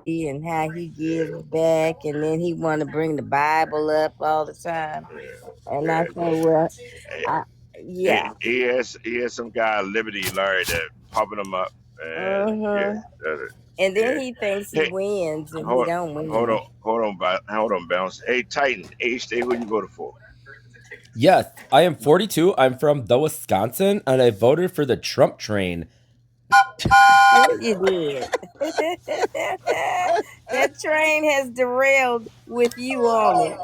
and how he gives back, and then he want to bring the Bible up all the time. And I Yeah. say, well, Hey, I, yeah, he has some guy Liberty Larry that pumping him up, and yeah, uh-huh. uh, And then yeah. he thinks he Hey, wins, and he hold don't win. hold on, bounce. Hey, Titan, H State, who you voted for? Yes, I am 42. I'm from the Wisconsin, and I voted for the Trump train. Sure you did. That train has derailed with you on it.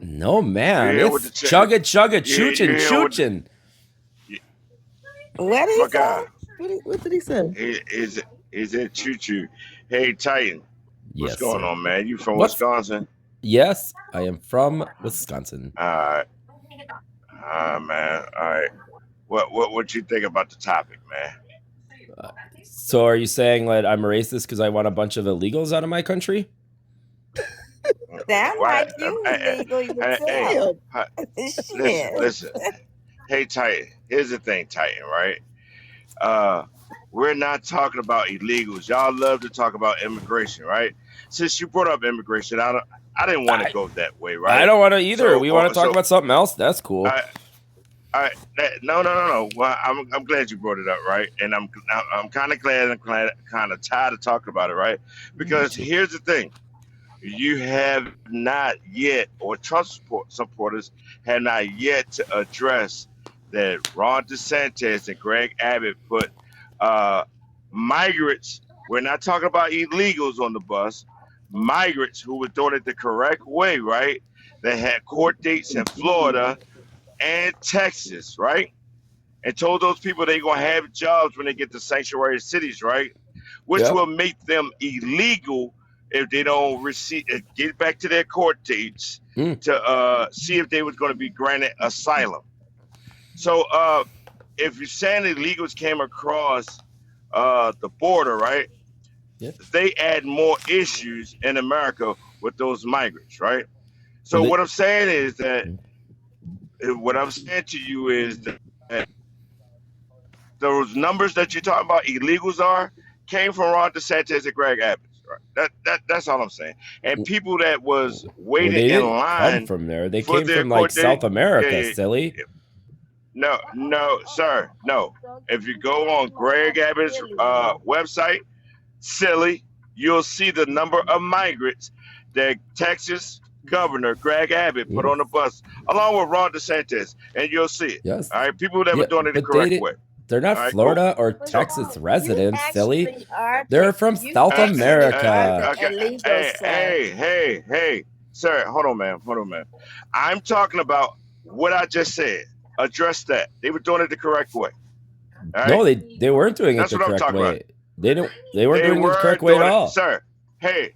No, You man. hear what the It's chugga chugga you choochin' hear what choochin'. you, What did he my say? guy? What did he say? Is it choo choo? Hey, Titan, what's Yes, going sir. on, man? You from What's Wisconsin? Yes, I am from Wisconsin. All right, man. All right. What you think about the topic, man? Uh, so are you saying that I'm racist because I want a bunch of illegals out of my country? Sound Why? like you Hey, illegal hey, yourself. hi- listen, Shit. listen. Hey, Titan. Here's the thing, Titan. Right? Uh, we're not talking about illegals. Y'all love to talk about immigration, right? Since you brought up immigration, I didn't want to I go that way, I right? don't want to either. So, We want to talk so about something else. That's cool. I, no. Well, I'm glad you brought it up, right? And I'm kind of glad and kind of tired of talking about it, right? Me Because too. here's the thing: you have not yet, or Trump supporters have not yet to address that Ron DeSantis and Greg Abbott put uh, migrants. We're not talking about illegals on the bus. Migrants who were doing it the correct way, right? They had court dates in Florida and Texas, right? And told those people they're gonna have jobs when they get to sanctuary cities, right? Which Yep. will make them illegal if they don't receive get back to their court dates Mm. to see if they was going to be granted asylum. So if you're saying illegals came across the border, right? Yeah. They add more issues in America with those migrants, right? Well, So what I'm saying is that what I'm saying to you is that those numbers that you're talking about, illegals are, came from Ron DeSantis and Greg Abbott. Right? That's all I'm saying. And people that was well, waiting they in didn't come line from there. They for came their from like court date. South Yeah, America, yeah, silly. yeah. No, sir, no. If you go on Greg Abbott's website, silly, you'll see the number of migrants that Texas Governor Greg Abbott put Mm. on the bus, along with Ron DeSantis, and you'll see it. Yes. All right, people that were Yeah, doing it the but they correct did. way. They're not All right, cool. Florida or So, Texas You residents, silly. actually are They're from you South actually are the America. okay. illegal, sir. Hey, sir, hold on, man. I'm talking about what I just said. Address that. They were doing it the correct way. All No, right, they weren't doing it that's the what I'm correct talking about. way. They weren't They doing it the were correct way at doing it, all. sir. Hey,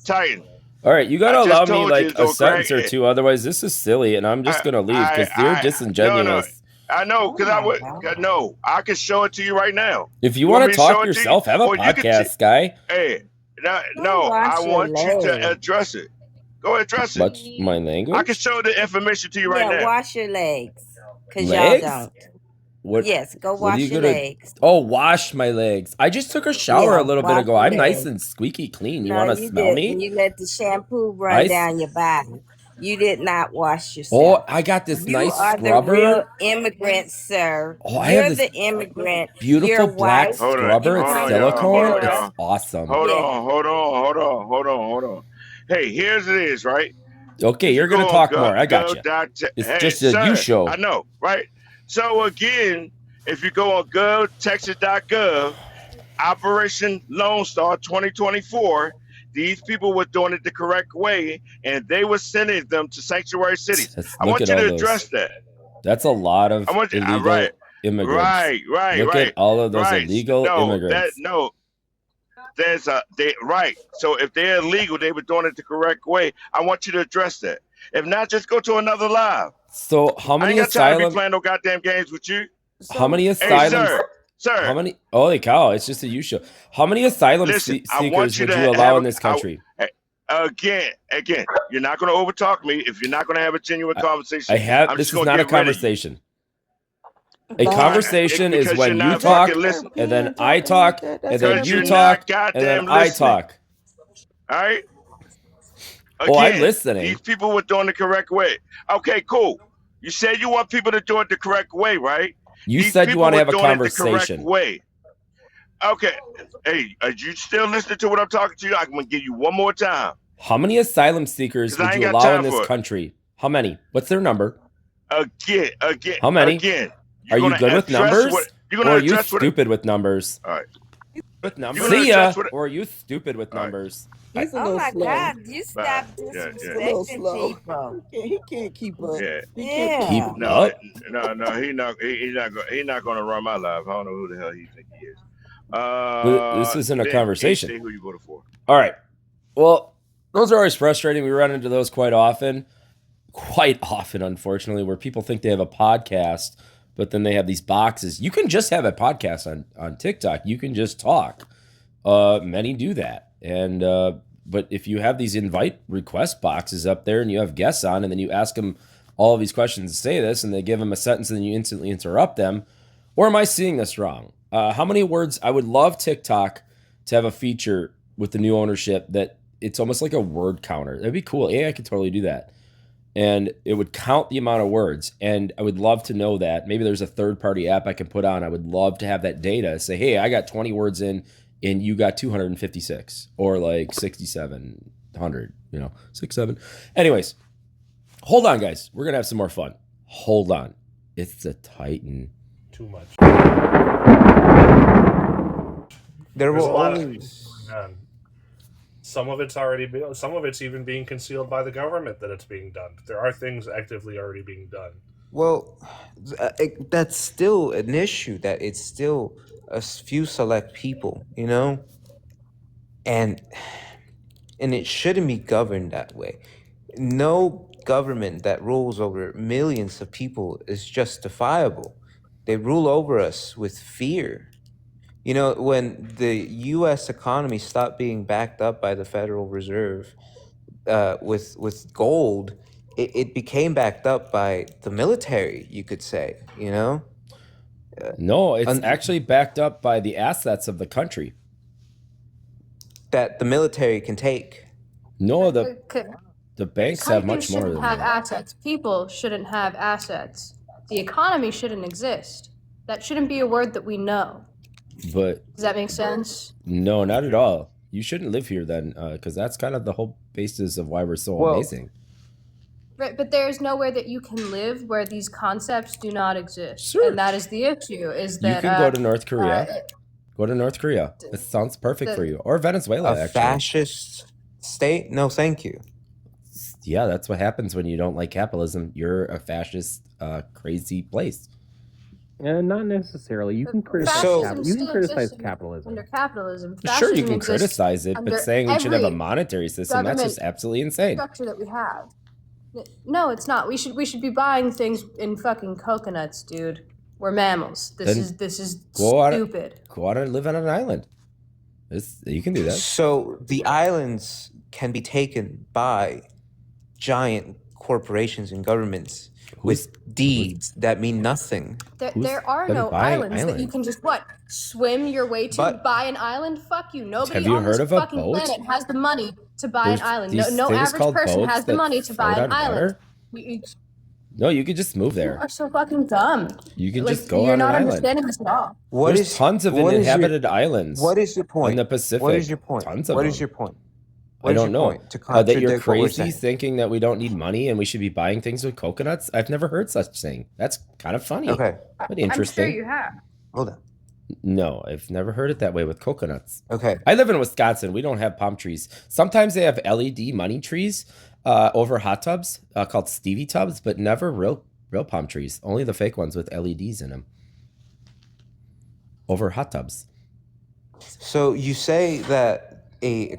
Titan, All right, you I gotta just allow me told you. like a So, Greg, sentence or two, otherwise this is silly, and I'm just gonna leave because you're no. disingenuous. I know, Oh cause I my would God. no. I can show it to you right now. If you You want want me to to show talk it to you, yourself, have a or you can? podcast, guy. Hey, no, Go no. I wash your want you to legs. address it. Go address it. Much my I can language, show the information to you right Yeah, now. wash your legs. Cause y'all legs. don't. What? Yes, go What are you wash your gonna? legs. Oh, wash my legs. I just took a shower Yeah, a little bit wash ago. your I'm nice legs. and squeaky clean. You No, want to you smell didn't. me? You let the shampoo I run down your body. You did not wash Oh, yourself. I got this You nice are the real scrubber. immigrant, sir. Oh, I have You're this the immigrant. beautiful Your black wife scrubber. and It's her silicone. It's daughter. awesome. Yeah. Hold on. Hey, here's it is, right? Okay, If you you're gonna go on talk more. I got you. It's hey, just a you sir, I show. know, right? So again, if you go on govtexas.gov, Operation Lone Star 2024, these people were doing it the correct way, and they were sending them to sanctuary cities. I Look want at you all to those. address that. That's a lot I of want you, illegal immigrants. Look at all of those right. illegal immigrants. No, there's a they right. So if they're illegal, they were doing it the correct way. I want you to address that. If not, just go to another live. So how I ain't many got time to be asylum? playing no goddamn games with you. How So many Hey, asylums? How sir, many? Holy cow! It's just a you show. How many asylum listen. I seekers want you would to you allow have in this country? again. You're not going to overtalk me. If you're not going to have a genuine I conversation, have. I'm This just is going to not a get rid of you. conversation. A conversation is because you're when you not talk, fucking listening. and then I talk, and then Because you you're not talk, and then goddamn I listening. talk. All right. Oh, I'm Again, listening. these people were doing the correct way. Okay, cool. You said you want people to do it the correct way, right? You These said you people want to were have a doing it the correct conversation. way. Okay. Hey, are you still listening to what I'm talking to you? I'm going to give you one more time. How many asylum seekers 'Cause I would ain't you got allow time in this for it. country? How many? What's their number? Again. How many? Again. Are you good with numbers? You're Or going are to you address what. stupid with numbers? All right. With numbers? You're gonna See ya. address what. Or are you stupid with All right. numbers? Oh my God! You stop Yeah. disrespecting Yeah. people. He can't keep up. Yeah. He can't Yeah. Keep No, up? no, he's not gonna run my life. I don't know who the hell he think he is. This isn't a Ben, conversation. Say who you voted for. All right. Well, those are always frustrating. We run into those quite often. Quite often, unfortunately, where people think they have a podcast, but then they have these boxes. You can just have a podcast on TikTok. You can just talk. Many do that. And but if you have these invite request boxes up there and you have guests on and then you ask them all of these questions to say this and they give them a sentence and then you instantly interrupt them, or am I seeing this wrong? How many words? I would love TikTok to have a feature with the new ownership that it's almost like a word counter. That'd be cool. AI could totally do that. And it would count the amount of words. And I would love to know that. Maybe there's a third-party app I can put on. I would love to have that data. Say, hey, I got 20 words in and you got 256 or like 6,700, 67. Anyways, hold on, guys. We're going to have some more fun. Hold on. It's a Titan. Too much. There There's will a lot always. of some of it's even being concealed by the government that it's being done. There are things actively already being done. Well, that's still an issue. That it's still a few select people, and it shouldn't be governed that way. No government that rules over millions of people is justifiable. They rule over us with fear. When the U.S. economy stopped being backed up by the Federal Reserve with gold, it became backed up by the military, you could say, No, it's actually backed up by the assets of the country. that the military can take. No, the banks have much more shouldn't than have that. assets. People shouldn't have assets. The economy shouldn't exist. That shouldn't be a word that we know. But Does that make sense? no, not at all. You shouldn't live here then, because that's kind of the whole basis of why we're so amazing. Right, but there's nowhere that you can live where these concepts do not exist. Sure. And that is the issue, is that... You can go to North Korea. Go to North Korea. It sounds perfect for you. Or Venezuela, A actually. fascist state? No, thank you. Yeah, that's what happens when you don't like capitalism. You're a fascist, crazy place. Not necessarily. You can criticize. Fascism You can still criticize exists capitalism. Under capitalism. Sure, you Fascism can exists criticize it, but under saying we should have a every monetary system, that's just absolutely insane. structure that we have. No, it's not. We should be buying things in fucking coconuts, dude. We're mammals. This is stupid. Go out and live on an island. You can do that. So the islands can be taken by giant corporations and governments with deeds that mean nothing. There are gonna no buy an islands that you island? can just swim your way to. But- Buy an island? Fuck you. Nobody Have you on heard this of a fucking boat? planet has the money to buy There's an island. these No things average called person boats has the that money to buy float an on island. water? No, you could just move You there. are so fucking dumb. You can just go You're on an not island. understanding this at all. There's tons of uninhabited islands. What is your point? in the Pacific. What is your point? Tons of What them. is your point? I What is don't your know. point to That you're contradict what we're crazy saying? thinking that we don't need money and we should be buying things with coconuts. I've never heard such thing. That's kind of funny. Okay, But interesting. I'm sure you have. hold on. No, I've never heard it that way with coconuts. Okay, I live in Wisconsin. We don't have palm trees. Sometimes they have LED money trees over hot tubs called Stevie tubs, but never real palm trees. Only the fake ones with LEDs in them over hot tubs. so you say that a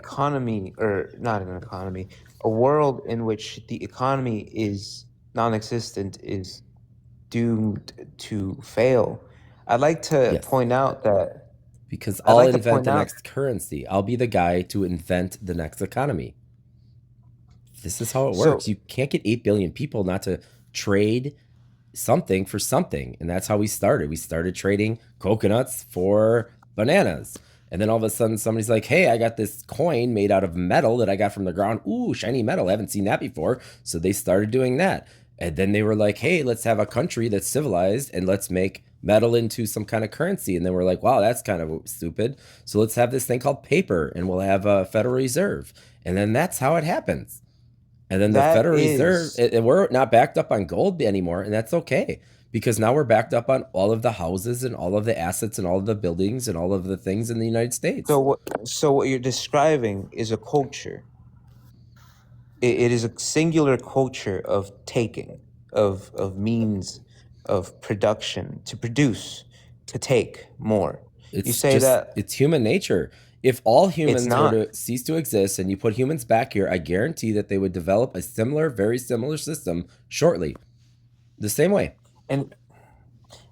world in which the economy is non-existent is doomed to fail. I'd like to Yes. point out that Because I'd I'll like to invent point the out- next currency. I'll be the guy to invent the next economy. This is how it So- works. You can't get 8 billion people not to trade something for something. And that's how we started. We started trading coconuts for bananas. And then all of a sudden somebody's like, hey, I got this coin made out of metal that I got from the ground. Ooh, shiny metal. I haven't seen that before. So they started doing that. And then they were like, hey, let's have a country that's civilized and let's make metal into some kind of currency. And then we're like, wow, that's kind of stupid. So let's have this thing called paper and we'll have a Federal Reserve. And then that's how it happens. And then the Federal Reserve, and we're not backed up on gold anymore. And that's okay, because now we're backed up on all of the houses and all of the assets and all of the buildings and all of the things in the United States. So what you're describing is a culture. It is a singular culture of taking, of means of production, to produce, to take more. You say that it's human nature. If all humans were to cease to exist and you put humans back here, I guarantee that they would develop a very similar system shortly. The same way. And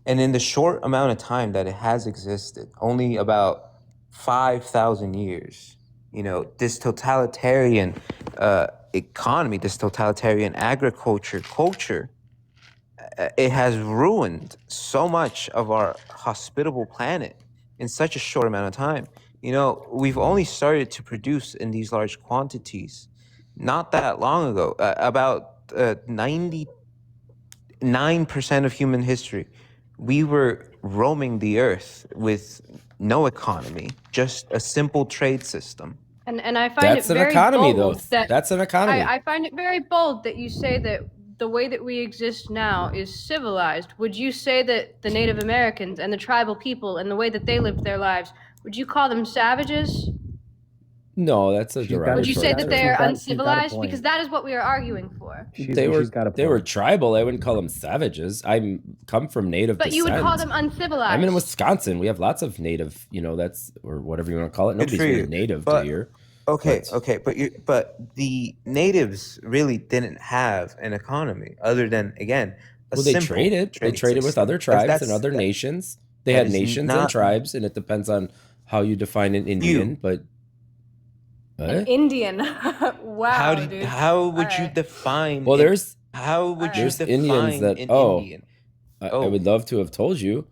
in the short amount of time that it has existed, only about 5,000 years, this totalitarian economy, this totalitarian agriculture culture, it has ruined so much of our hospitable planet in such a short amount of time. We've only started to produce in these large quantities not that long ago. About 99% of human history, we were roaming the earth with no economy, just a simple trade system. And I find it very bold that that's an economy. I find it very bold that you say that the way that we exist now is civilized. Would you say that the Native Americans and the tribal people and the way that they lived their lives, would you call them savages? No, that's a derogatory. Would you say that they're uncivilized? Because that is what we are arguing for. They were tribal. I wouldn't call them savages. I come from native descent. But you would call them uncivilized. I'm in Wisconsin. We have lots of native, that's, or whatever you want to call it. Nobody's really native to here. Okay, but the natives really didn't have an economy other than, again, they traded. They traded with other tribes and other nations. They had nations and tribes, and it depends on how you define an Indian, but... An Indian. Wow, dude. How would you define? Well, there's Indians that Indian? I would love to have told you.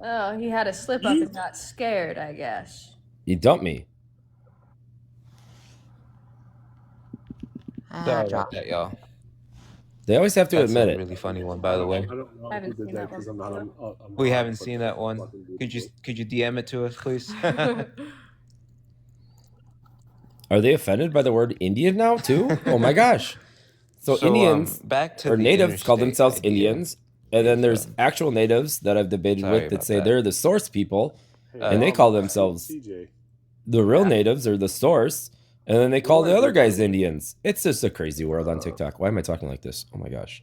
Oh, he had a slip up and got scared, I guess. You dumped me. Sorry about that, y'all. They always have to admit it. Really funny one, by the way. I don't know who did that because I'm not on. We haven't seen that one. Could you DM it to us, please? Are they offended by the word Indian now too? Oh my gosh! So Indians or natives call themselves Indians, and then there's actual natives that I've debated with that say they're the source people, and they call themselves the real natives or the source, and then they call the other guys Indians. It's just a crazy world on TikTok. Why am I talking like this? Oh my gosh!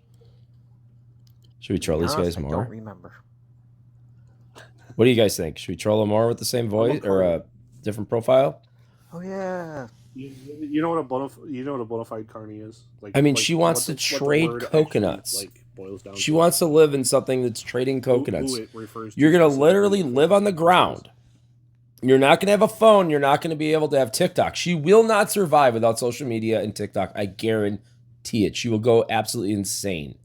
Should we troll these guys more? I don't remember. What do you guys think? Should we troll them more with the same voice or a different profile? Oh yeah. You know what a bona fide carny is? She wants to trade coconuts. She wants to live in something that's trading coconuts. You're gonna literally live on the ground. You're not gonna have a phone. You're not gonna be able to have TikTok. She will not survive without social media and TikTok. I guarantee it. She will go absolutely insane.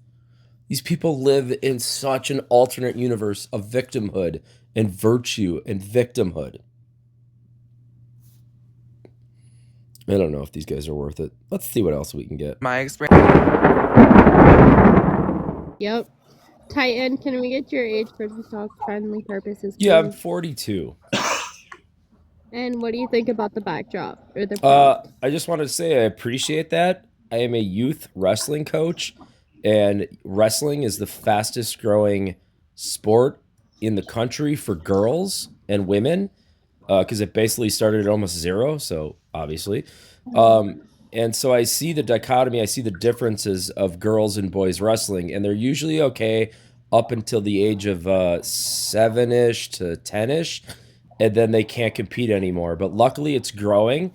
These people live in such an alternate universe of victimhood and virtue and victimhood. I don't know if these guys are worth it. Let's see what else we can get. My experience. Yep. Titan, can we get your age for dog-friendly purposes, please? Yeah, I'm 42. And what do you think about the backdrop or the? I just wanted to say I appreciate that. I am a youth wrestling coach, and wrestling is the fastest growing sport in the country for girls and women, because it basically started at almost zero. So obviously, and so I see the dichotomy. I see the differences of girls and boys wrestling, and they're usually okay up until the age of 7-ish to 10-ish, and then they can't compete anymore. But luckily, it's growing,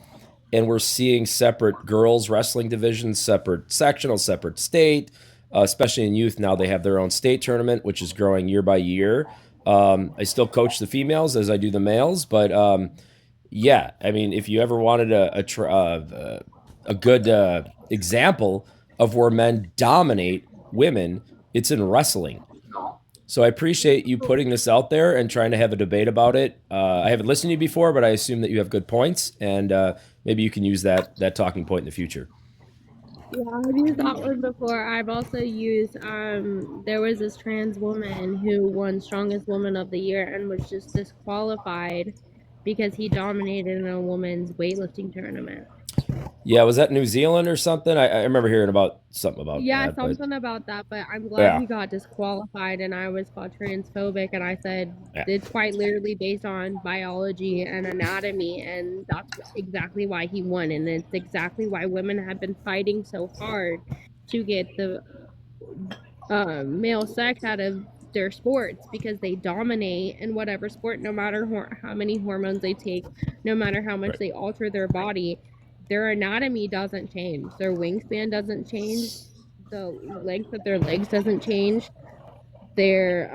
and we're seeing separate girls wrestling divisions, separate sectional, separate state. Especially in youth now, they have their own state tournament, which is growing year by year. I still coach the females as I do the males, but yeah, I mean, if you ever wanted a good example of where men dominate women, It's in wrestling. So I appreciate you putting this out there and trying to have a debate about it. I haven't listened to you before, but I assume that you have good points, and maybe you can use that talking point in the future. Yeah, I've used that one before. I've also used there was this trans woman who won Strongest Woman of the Year and was just disqualified because he dominated in a woman's weightlifting tournament. Yeah, was that New Zealand or something? I remember hearing about something about Yeah, that. something about that, but I'm glad Yeah. he got disqualified, and I was called transphobic, and I said Yeah. it's quite literally based on biology and anatomy, and that's exactly why he won, and it's exactly why women have been fighting so hard to get the male sex out of their sports, because they dominate in whatever sport, no matter how many hormones they take, no matter how much they alter their body, their anatomy doesn't change, their wingspan doesn't change, the length of their legs doesn't change, their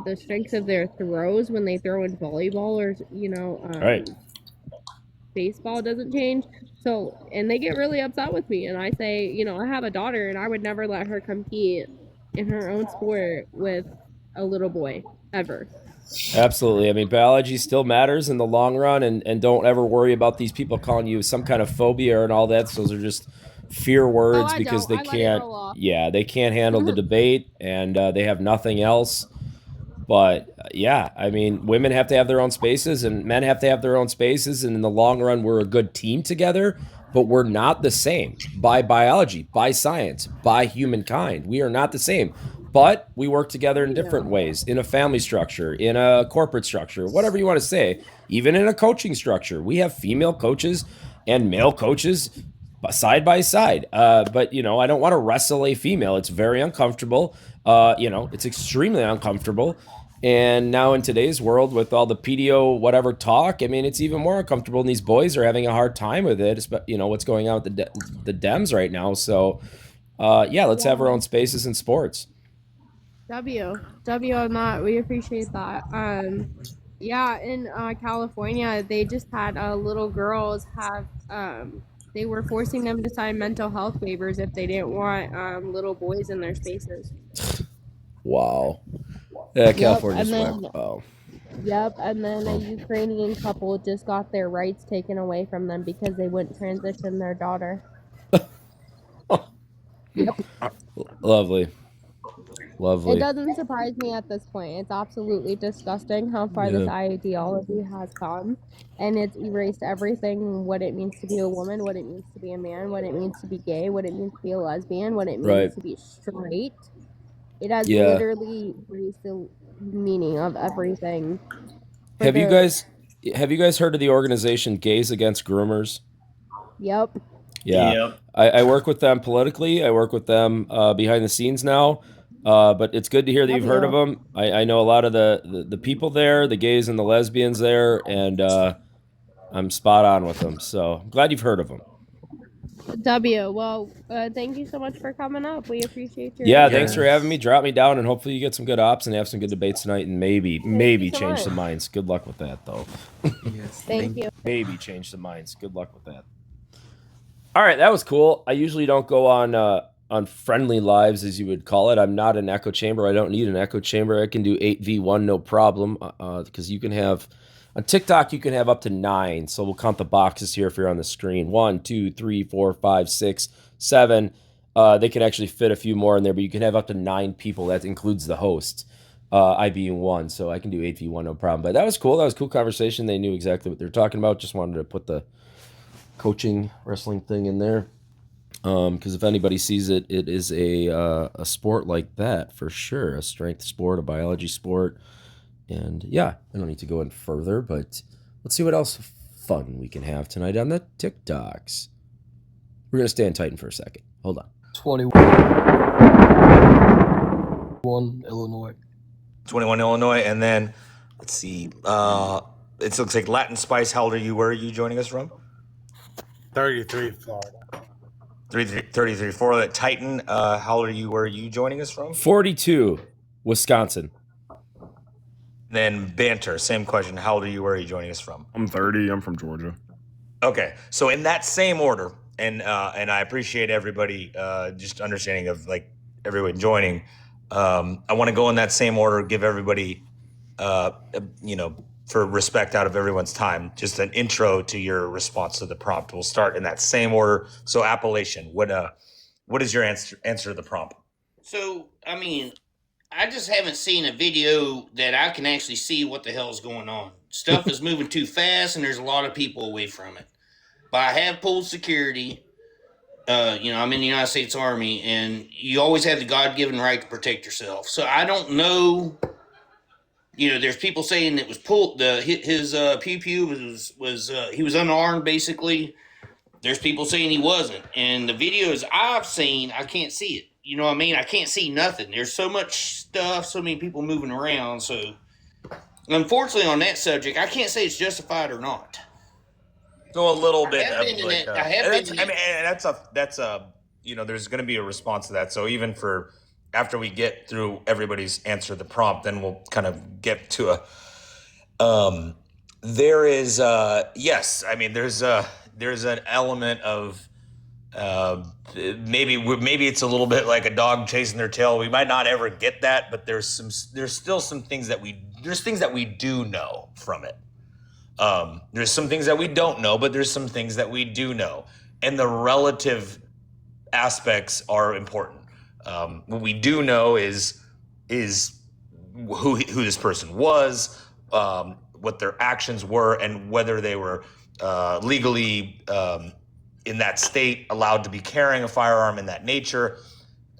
the strength of their throws when they throw in volleyball or Right. baseball doesn't change. So, and they get really upset with me, and I say, I have a daughter, and I would never let her compete in her own sport with a little boy ever. Absolutely. I mean, biology still matters in the long run, and don't ever worry about these people calling you some kind of phobia and all that. Those are just fear words I because don't. they I let it can't. roll off. Yeah, they can't handle the debate, and they have nothing else. But yeah, I mean, women have to have their own spaces, and men have to have their own spaces. And in the long run, we're a good team together. But we're not the same by biology, by science, by humankind. We are not the same. But we work together in different ways, in a family structure, in a corporate structure, whatever you want to say, even in a coaching structure. We have female coaches and male coaches side by side. But, I don't want to wrestle a female. It's very uncomfortable. It's extremely uncomfortable. And now in today's world, with all the PDO whatever talk, I mean, it's even more uncomfortable. And these boys are having a hard time with it. What's going on with the Dems right now. So, let's have our own spaces in sports. W on that. We appreciate that. Yeah, in California, they just had little girls have they were forcing them to sign mental health waivers if they didn't want little boys in their spaces. Wow. Yeah, California's and whack. then Oh. Yep, and then a Ukrainian couple just got their rights taken away from them because they wouldn't transition their daughter. Yep. Lovely. It doesn't surprise me at this point. It's absolutely disgusting how far this ideology has come, and it's erased everything: what it means to be a woman, what it means to be a man, what it means to be gay, what it means to be a lesbian, what it means to be straight. It has literally erased the meaning of everything. Have you guys heard of the organization Gays Against Groomers? Yep. Yeah. Yep. I work with them politically. I work with them behind the scenes now. But it's good to hear that you've heard of them. I know a lot of the people there, the gays and the lesbians there, and I'm spot on with them. So I'm glad you've heard of them. W. Well, thank you so much for coming up. We appreciate your Yeah, thanks for having me. Drop me down, and hopefully you get some good ops and have some good debates tonight, and maybe so change much. some minds. Good luck with that, though. Yes. Thank you. Maybe change some minds. Good luck with that. All right, that was cool. I usually don't go on friendly lives, as you would call it. I'm not an echo chamber. I don't need an echo chamber. I can do 8v1 no problem, because you can have on TikTok you can have up to 9. So we'll count the boxes here if you're on the screen. 1, 2, 3, 4, 5, 6, 7. They can actually fit a few more in there, but you can have up to 9 people. That includes the host. I being one, so I can do 8v1 no problem. But that was cool. That was a cool conversation. They knew exactly what they were talking about. Just wanted to put the coaching wrestling thing in there. Because if anybody sees it, it is a sport like that for sure. A strength sport, a biology sport. And yeah, I don't need to go in further, but let's see what else fun we can have tonight on the TikToks. We're going to stay in Titan for a second. Hold on. 21 Illinois. 21 Illinois, and then let's see. It looks like Latin Spice. How old are you? Where are you joining us from? 33, Florida. 33, Florida. Titan. How old are you? Where are you joining us from? 42, Wisconsin. Then Banter. Same question. How old are you? Where are you joining us from? I'm 30. I'm from Georgia. Okay, so in that same order, and I appreciate everybody just understanding of like everyone joining. I want to go in that same order, give everybody, for respect out of everyone's time, just an intro to your response to the prompt. We'll start in that same order. So Appalachian, what is your answer to the prompt? So, I mean, I just haven't seen a video that I can actually see what the hell's going on. Stuff is moving too fast, and there's a lot of people away from it. But I have pulled security. I'm in the United States Army, and you always have the God-given right to protect yourself. So I don't know. There's people saying it was pulled. His pew pew was he was unarmed basically. There's people saying he wasn't, and the videos I've seen, I can't see it. You know what I mean? I can't see nothing. There's so much stuff, so many people moving around. So, unfortunately, on that subject, I can't say it's justified or not. So a little bit. There's going to be a response to that. So even after we get through everybody's answer to the prompt, then we'll kind of get to there is yes. I mean, there's an element of maybe it's a little bit like a dog chasing their tail. We might not ever get that, but there's still some things that we do know from it. There's some things that we don't know, but there's some things that we do know, and the relative aspects are important. What we do know is who this person was, what their actions were, and whether they were legally in that state allowed to be carrying a firearm in that nature.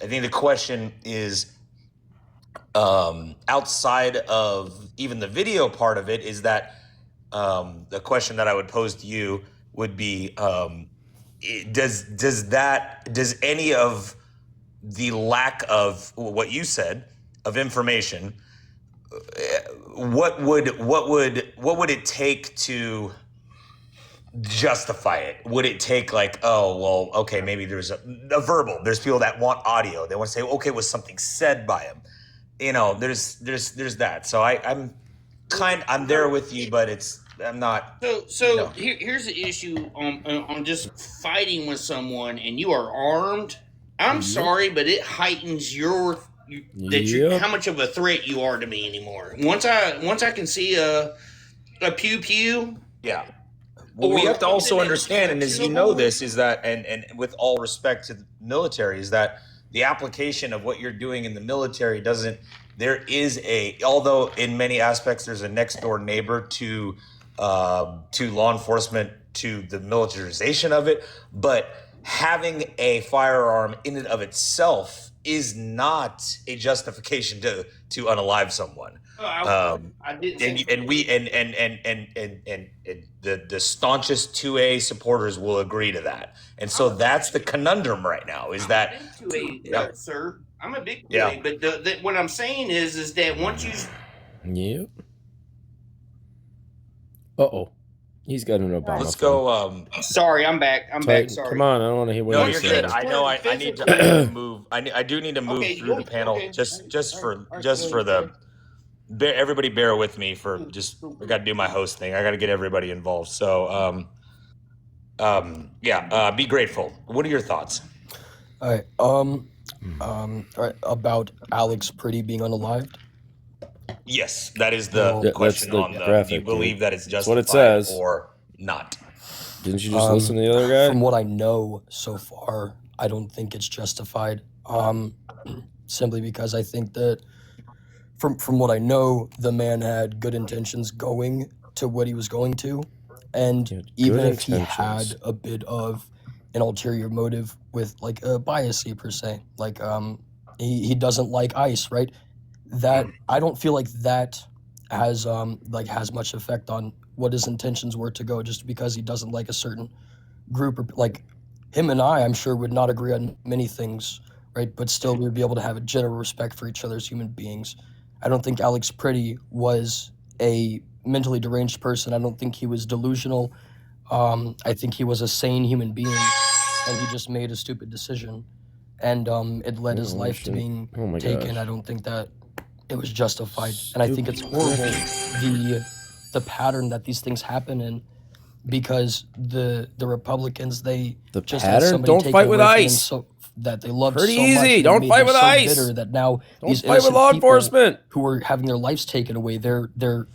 I think the question is outside of even the video part of it is that the question that I would pose to you would be, does any of the lack of what you said of information, what would it take to justify it? Would it take like, oh, well, okay, maybe there's a verbal, there's people that want audio. They want to say, okay, was something said by him? There's that. So I'm there with you, but I'm not. So here's the issue on just fighting with someone and you are armed. I'm sorry, but it heightens how much of a threat you are to me anymore. Once I can see a pew pew. Yeah. What we have to also understand, and as you know this, is that, and with all respect to the military, is that the application of what you're doing in the military although in many aspects there's a next door neighbor to law enforcement, to the militarization of it, but having a firearm in and of itself is not a justification to unalive someone. I didn't. The staunchest 2A supporters will agree to that, and so that's the conundrum right now. Is that 2A, sir? I'm a big 2A, but what I'm saying is that once you. Yep. Uh-oh. He's got an Obama. Let's go. Sorry, I'm back. Sorry. Come on, I don't want to hear what you're saying. Good. I know. I need to move. I do need to move through the panel. Just for the. Everybody, bear with me for just. I got to do my host thing. I got to get everybody involved. So, be grateful. What are your thoughts? All right. All right. About Alex Pretti being unalived. Yes, that is the question on the graphic. Do you believe that it's justified what it says. Or not? Didn't you just listen to the other guy? From what I know so far, I don't think it's justified. Simply because I think that from what I know, the man had good intentions going to what he was going to. And even if he had a bit of an ulterior motive with like a bias per se, like he doesn't like ICE, right? That I don't feel like that has much effect on what his intentions were to go, just because he doesn't like a certain group. Or like him and I'm sure would not agree on many things, right? But still we would be able to have a general respect for each other as human beings. I don't think Alex Pretti was a mentally deranged person. I don't think he was delusional. I think he was a sane human being, and he just made a stupid decision, and it led his life to being taken. Gosh. I don't think that it was justified, and I think it's horrible the pattern that these things happen in, because the Republicans, they the just pattern. Don't fight with ICE. that they loved Pretty so much. easy. And it Don't made fight them with so ICE. bitter that now Don't these fight with innocent law people enforcement who are having their lives taken away, they're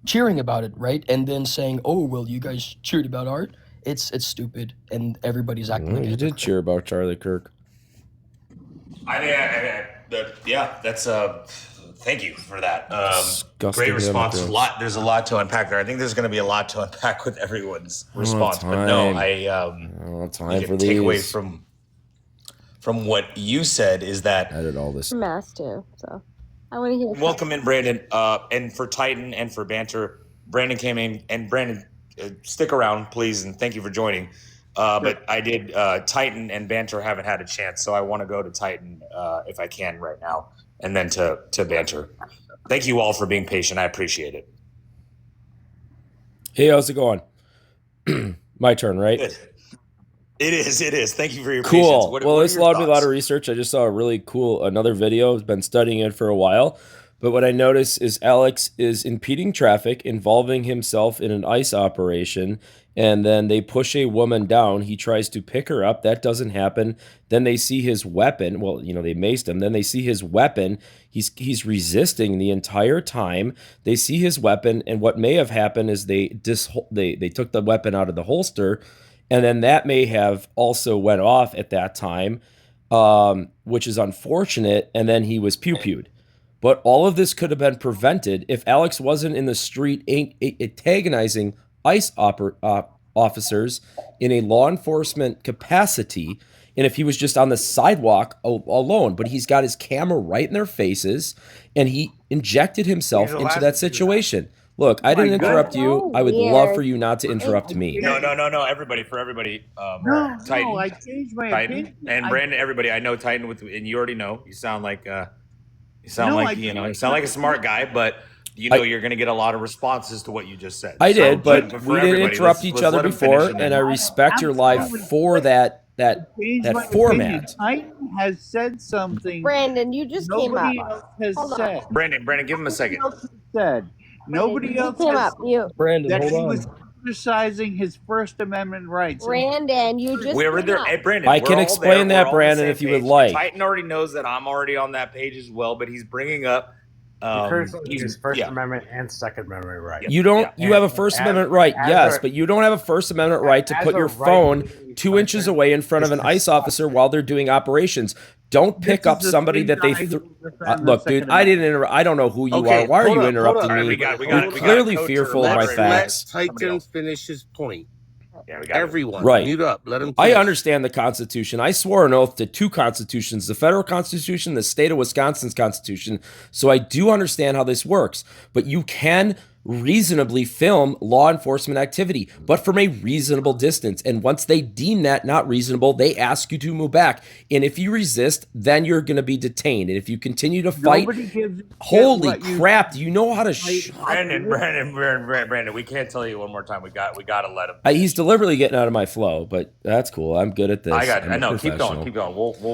cheering about it, right? And then saying, "Oh, well, you guys cheered about art." It's stupid, and everybody's acting like a You did hypocrite. cheer about Charlie Kirk. Yeah, that's thank you for that. Disgusting Great response. Democrats. There's a lot to unpack there. I think there's going to be a lot to unpack with everyone's don't have response. But no, time. I don't have time you for can take away these. from what you said is that Edit all this. Mass too, so I want to hear. welcome in Brandon, and for Titan and for Banter. Brandon came in, and Brandon, stick around, please, and thank you for joining. But I did Titan and Banter haven't had a chance, so I want to go to Titan if I can right now, and then to Banter. Thank you all for being patient. I appreciate it. Hey, how's it going? My turn, right? Good. It is. Thank you for your Cool. patience. What are This your allowed me a lot thoughts? of research. I just saw a really cool another video. I've been studying it for a while. But what I noticed is Alex is impeding traffic, involving himself in an ICE operation, and then they push a woman down. He tries to pick her up. That doesn't happen. Then they see his weapon. Well, they maced him. Then they see his weapon. He's resisting the entire time. They see his weapon, and what may have happened is they took the weapon out of the holster, and then that may have also went off at that time, which is unfortunate, and then he was pew-pewed. But all of this could have been prevented if Alex wasn't in the street antagonizing ICE officers in a law enforcement capacity, and if he was just on the sidewalk alone. But he's got his camera right in their faces, and he injected himself into that situation. Look, I didn't interrupt you. I would love for you not to interrupt me. No. Everybody, Titan. I changed my Titan opinion. and Brandon. Everybody, I know Titan and you already know. You sound like you sound like a smart guy, but you're going to get a lot of responses to what you just said. I did, but we didn't interrupt each other before, and I respect your life for that format. Titan has said something. Brandon, you just nobody came up. else has Hold on. said. Brandon, give him a second. Nobody else came has up. You, Brandon, that hold he on. was exercising his First Amendment rights. Brandon, you just We're came there. up. Hey, Brandon, I we're can all explain there. that, We're all on the Brandon, same if you would page. like. Titan already knows that I'm already on that page as well, but he's bringing up his First Amendment and Second Amendment right. You don't. You have a First Amendment right, yes, but you don't have a First Amendment right to put your phone 2 inches away in front of an ICE officer while they're doing operations. Don't pick up somebody that they look, dude. I didn't interrupt. I don't know who you are. Why are you interrupting me? You're clearly fearful of my facts. Let Titan finish his point. Yeah, we got Everyone, right. Mute up. Let him. I finish. understand the Constitution. I swore an oath to 2 constitutions: the federal Constitution, the state of Wisconsin's Constitution. So I do understand how this works. But you can reasonably film law enforcement activity, but from a reasonable distance. And once they deem that not reasonable, they ask you to move back. And if you resist, then you're going to be detained. And if you continue to fight, holy crap, do you know how to Brandon, we can't tell you one more time. We got to let him. He's deliberately getting out of my flow, but that's cool. I'm good at this. I know. Keep going.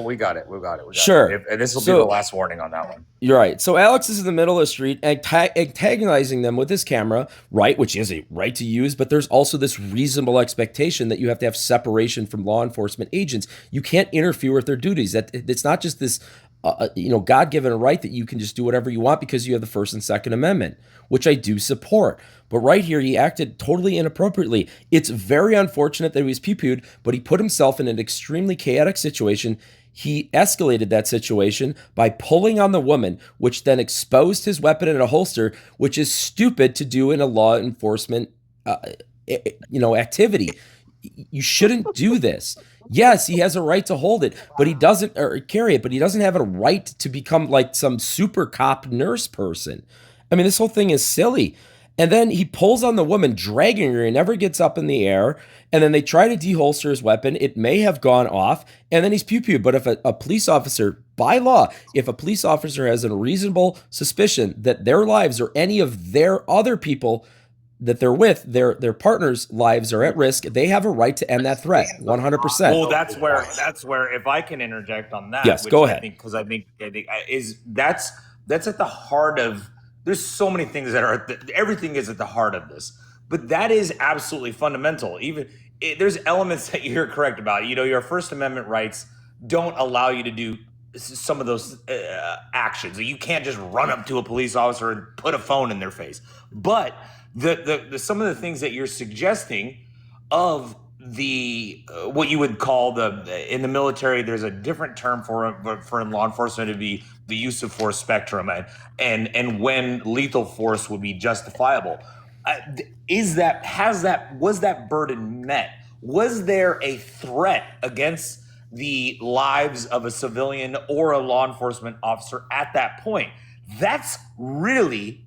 We got it. Sure. And this will be the last warning on that one. You're right. So Alex is in the middle of the street antagonizing them with his camera, right, which is a right to use, but there's also this reasonable expectation that you have to have separation from law enforcement agents. You can't interfere with their duties. That it's not just this God-given right that you can just do whatever you want because you have the First and Second Amendment, which I do support. But right here, he acted totally inappropriately. It's very unfortunate that he was pew-pewed, but he put himself in an extremely chaotic situation. He escalated that situation by pulling on the woman, which then exposed his weapon in a holster, which is stupid to do in a law enforcement, activity. You shouldn't do this. Yes, he has a right to hold it, but he doesn't, or carry it, but he doesn't have a right to become like some super cop nurse person. I mean, this whole thing is silly. And then he pulls on the woman, dragging her. He never gets up in the air. And then they try to deholster his weapon. It may have gone off, and then he's pew-pewed. But if a police officer, by law, if a police officer has a reasonable suspicion that their lives or any of their other people that they're with, their partners' lives are at risk, they have a right to end that threat, 100%. Well, that's where if I can interject on that. Yes, go ahead. Because I think that's at the heart of. There's so many things that are. Everything is at the heart of this, but that is absolutely fundamental. There's elements that you're correct about. Your First Amendment rights. don't allow you to do some of those actions. You can't just run up to a police officer and put a phone in their face. But the some of the things that you're suggesting of the what you would call in the military, there's a different term for in law enforcement to be the use of force spectrum, and when lethal force would be justifiable. Was that burden met? Was there a threat against the lives of a civilian or a law enforcement officer at that point? That's really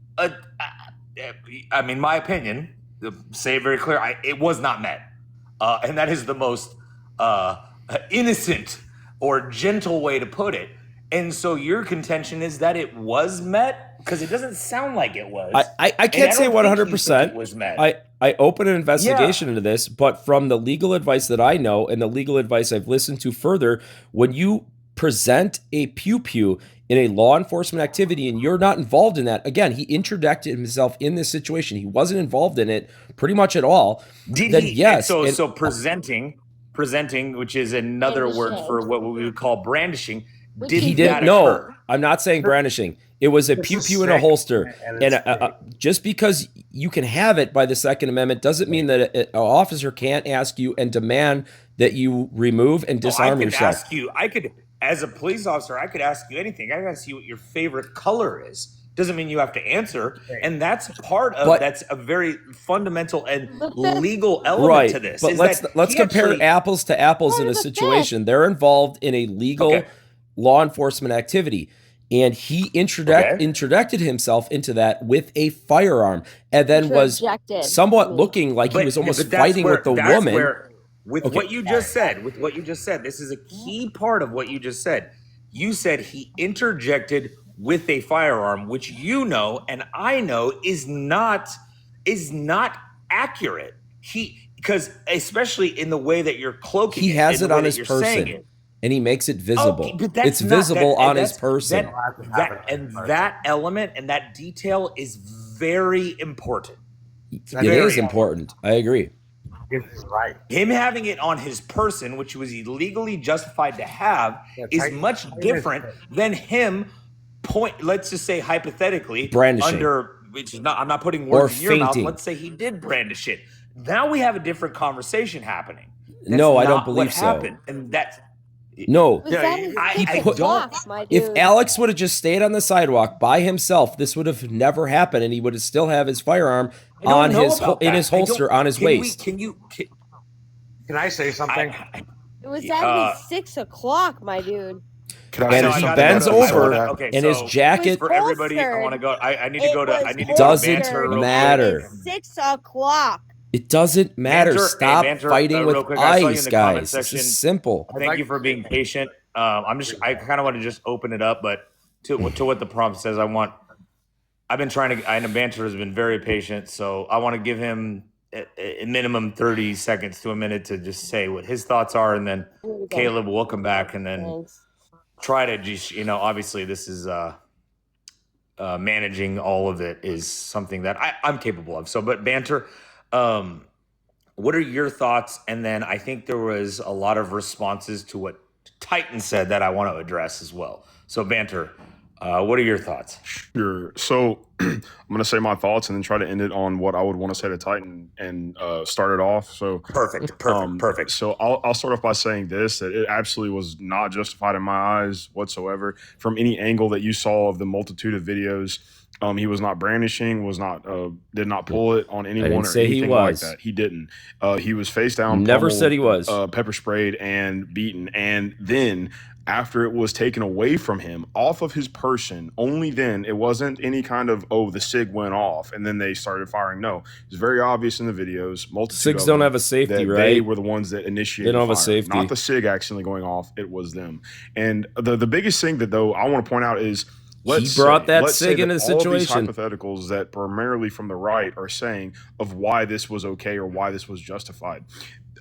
my opinion, say it very clear, it was not met. And that is the most innocent or gentle way to put it. And so your contention is that it was met? Because it doesn't sound like it was. I can't say 100%. It was met. I opened an investigation into this, but from the legal advice that I know and the legal advice I've listened to further, when you present a pew-pew in a law enforcement activity and you're not involved in that, again, he interjected himself in this situation. He wasn't involved in it pretty much at all. Yes. So presenting, which is another word for what we would call brandishing, he didn't. No, I'm not saying brandishing. It was a pew-pew in a holster. And just because you can have it by the Second Amendment doesn't mean that an officer can't ask you and demand that you remove and disarm yourself. As a police officer, I could ask you anything. I gotta see what your favorite color is. Doesn't mean you have to answer. And that's that's a very fundamental and legal element to this. But let's compare apples to apples in a situation. They're involved in a legal law enforcement activity. And he introduced himself into that with a firearm, and then was somewhat looking like he was almost fighting with the woman. What you just said, this is a key part of what you just said. You said he interjected with a firearm, which you know and I know is not accurate. Because especially in the way that you're cloaking, he has it on his person. And he makes it visible. It's visible on his person. That element and that detail is very important. It is important. I agree. Right. Him having it on his person, which was illegally justified to have, is much different than him let's just say hypothetically brandishing. I'm not putting words in your mouth. Let's say he did brandish it. Now we have a different conversation happening. No, I don't believe so. Happened. And that's no. If Alex would have just stayed on the sidewalk by himself, this would have never happened, and he would have still have his firearm in his holster on his waist. Can I say something? It was at 6 o'clock, my dude. And he bends over, and his jacket. For everybody, I want to go. I need to go to. Doesn't matter. 6 o'clock. It doesn't matter. Stop fighting with ice, guys. This is simple. Thank you for being patient. I kind of want to just open it up, but to what the prompt says, I've been trying to. I know Banter has been very patient, so I want to give him a minimum 30 seconds to a minute to just say what his thoughts are, and then Caleb will come back and then try to just, obviously this is managing all of it is something that I'm capable of. So, but Banter. What are your thoughts? And then I think there was a lot of responses to what Titan said that I want to address as well. So Banter, what are your thoughts? Sure. So I'm going to say my thoughts and then try to end it on what I would want to say to Titan and start it off. So perfect. So I'll start off by saying this, that it absolutely was not justified in my eyes whatsoever from any angle that you saw of the multitude of videos. He was not brandishing, did not pull it on anyone or anything like that. He didn't. He was face down. Never said he was. Pepper sprayed and beaten. And then after it was taken away from him off of his person, only then, it wasn't any kind of, the SIG went off and then they started firing. No, it's very obvious in the videos. SIGs don't have a safety, right? They were the ones that initiated. They don't have a safety. Not the SIG accidentally going off. It was them. And the biggest thing that though I want to point out is, he brought that SIG into the situation. All these hypotheticals that primarily from the right are saying of why this was okay or why this was justified.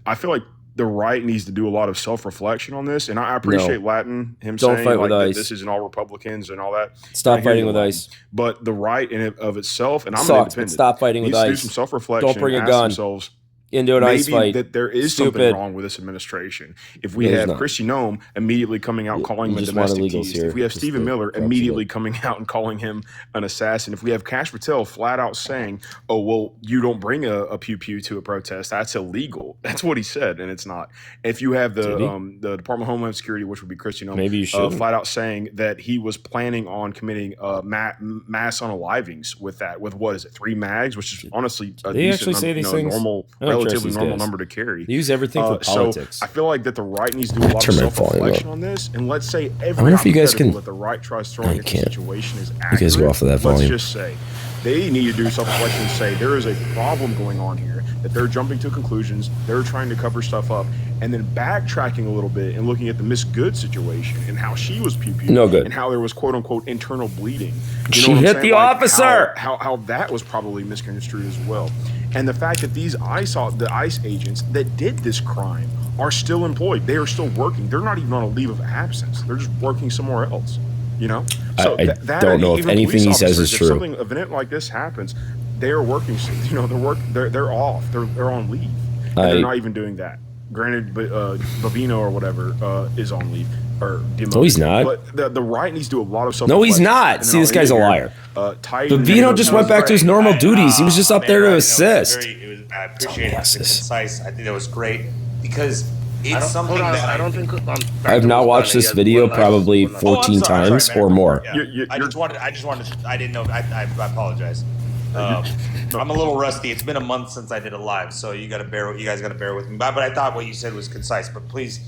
I feel like the right needs to do a lot of self-reflection on this, and I appreciate Latin him Don't saying fight with that ICE. this isn't all Republicans and all that. Stop fighting with ICE. But the right in it of itself, and I'm an independent. Stop fighting with ICE. ICE. Do some self-reflection. Don't bring a ask gun. Themselves, into an ice maybe fight. that there is Stupid. something wrong with this administration. If we There's have not. Kristi Noem immediately coming out calling him a just want domestic illegals tease, here. if we have Just Stephen the Miller crux of immediately it. coming out and calling him an assassin, if we have Kash Patel flat out saying, "Oh well, you don't bring a pew pew to a protest. That's illegal." That's what he said, and it's not. If you have the Department of Homeland Security, which would be Kristi Noem, maybe you should flat out saying that he was planning on committing mass unalivings with what is it, 3 mags, which is honestly a They decent actually say these things? normal, I don't trust relatively these normal guys. number to carry. They use everything for politics. So I feel like that the right needs to do a lot of Turn my volume self-reflection up. on this, and let's say I every wonder if you guys hypothetical can- that the right tries I throwing at the can't. situation is You accurate. guys go off of that volume. Let's just say they need to do self-reflection and say there is a problem going on here, that they're jumping to conclusions, they're trying to cover stuff up, and then backtracking a little bit and looking at the Miss Good situation and how she was pew-pewed, No good. and how there was quote-unquote internal bleeding. You She know what I'm hit saying? the Like, officer! How that was probably misconstrued as well. And the fact that the ICE agents that did this crime are still employed. They are still working. They're not even on a leave of absence. They're just working somewhere else. You know? So I don't know if even anything police he says officers, is if true. something event like this happens, they are working. You know, they're off. They're on leave. And they're not even doing that. Granted, Bavino or whatever is on leave or demoted. No, he's not. But the right needs to do a lot of self. No, he's not. See, this guy's a liar. Bavino just went back to his normal duties. He was just up there to assist. I appreciate it. It's concise. I think that was great because it's something that I don't think. I've now watched this video probably 14 times or more. Yeah. I just wanted. I didn't know. I apologize. I'm a little rusty. It's been a month since I did a live, so you guys got to bear with me. But I thought what you said was concise. But please,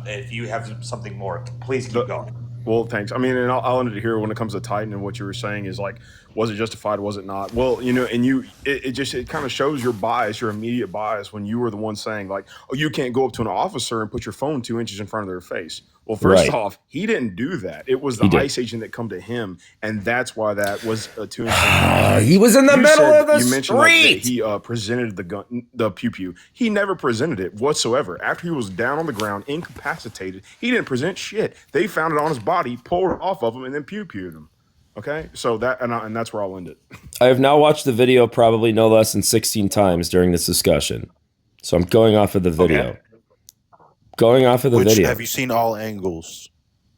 if you have something more, please keep going. Well, thanks. I mean, and I'll end it here when it comes to Titan and what you were saying is like, was it justified? Was it not? Well, you know, and it kind of shows your bias, your immediate bias when you were the one saying like, oh, you can't go up to an officer and put your phone 2 inches in front of their face. Well, first off, he didn't do that. It was the ICE agent that come to him, and that's why that was a 2 inches. He was in the middle of the You mentioned like, that street. he presented the gun, the pew-pew. He never presented it whatsoever. After he was down on the ground, incapacitated, he didn't present shit. They found it on his body, pulled it off of him, and then pew-pewed him. Okay, so that and that's where I'll end it. I have now watched the video probably no less than 16 times during this discussion. So I'm going off of the video. Okay. Going off of the video. Have you seen all angles?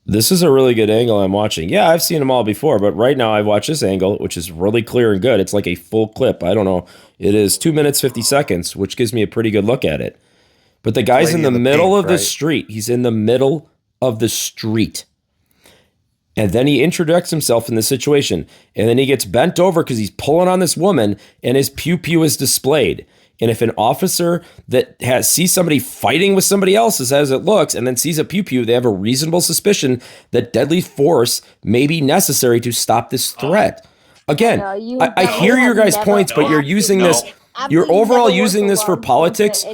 This is a really good angle I'm watching. Yeah, I've seen them all before, but right now I watch this angle, which is really clear and good. It's like a full clip. I don't know. It is 2 minutes, 50 seconds, which gives me a pretty good look at it. But the guy's in the middle of the street. He's in the middle of the street. And then he introducts himself in the situation. And then he gets bent over because he's pulling on this woman and his pew-pew is displayed. And if an officer that sees somebody fighting with somebody else as it looks and then sees a pew-pew, they have a reasonable suspicion that deadly force may be necessary to stop this threat. Again, I hear your guys' points, but you're using this. You're overall using this for politics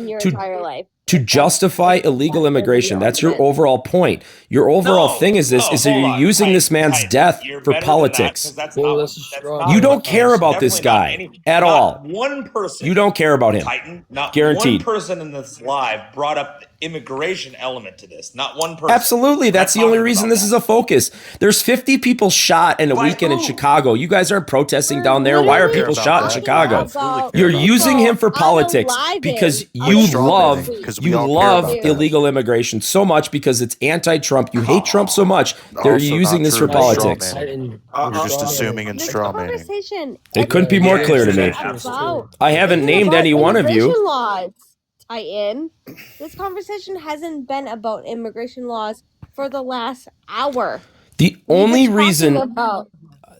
to justify illegal immigration. That's your overall point. Your overall thing is that you're using this man's death for politics. You don't care about this guy at all. One person. You don't care about him. Titan, not Guaranteed. one person in this live brought up the immigration element to this. Not one person. Absolutely. That's the only reason this is a focus. There's 50 people shot in a weekend in Chicago. You guys aren't protesting down there. Why are people shot in Chicago? You're using him for politics because you love illegal immigration so much because it's anti-Trump. You hate Trump so much. They're using this for politics. You're just assuming and straw manning. It couldn't be more clear to me. I haven't named any one of you. Laws, Titan. This conversation hasn't been about immigration laws for the last hour. The only reason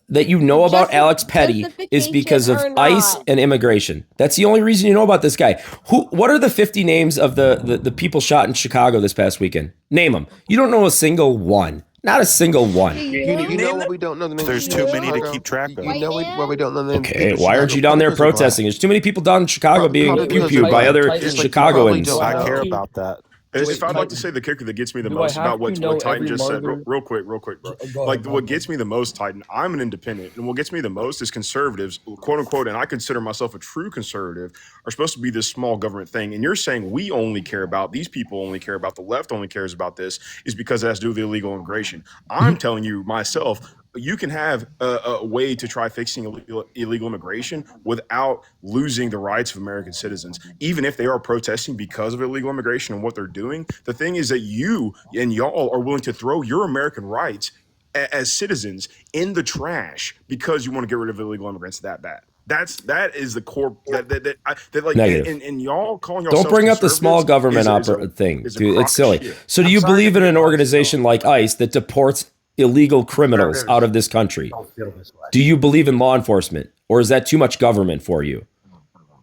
that you know about Alex Petty is because of ICE and immigration. That's the only reason you know about this guy. What are the 50 names of the people shot in Chicago this past weekend? Name them. You don't know a single one. Not a single one. You know what we don't know the names. There's too many to keep track of. You know what we don't know the names. Okay, why aren't you down there protesting? There's too many people down in Chicago being pew-pewed by other Chicagoans. I care about that. If I'd like to say the kicker that gets me the most about what Titan just said, real quick, bro. Like what gets me the most, Titan, I'm an independent, and what gets me the most is conservatives, quote unquote, and I consider myself a true conservative, are supposed to be this small government thing. And you're saying we only care about, these people only care about, the left only cares about this, is because it has to do with illegal immigration. I'm telling you myself, you can have a way to try fixing illegal immigration without losing the rights of American citizens, even if they are protesting because of illegal immigration and what they're doing. The thing is that you and y'all are willing to throw your American rights as citizens in the trash because you want to get rid of illegal immigrants that bad. That is the core that like Negative. and y'all calling Don't yourselves bring up the small conservatives government thing, is a dude. crock It's of silly. shit. So do you believe in an organization like ICE that deports illegal criminals out of this country? Don't feel this way. Do you believe in law enforcement, or is that too much government for you?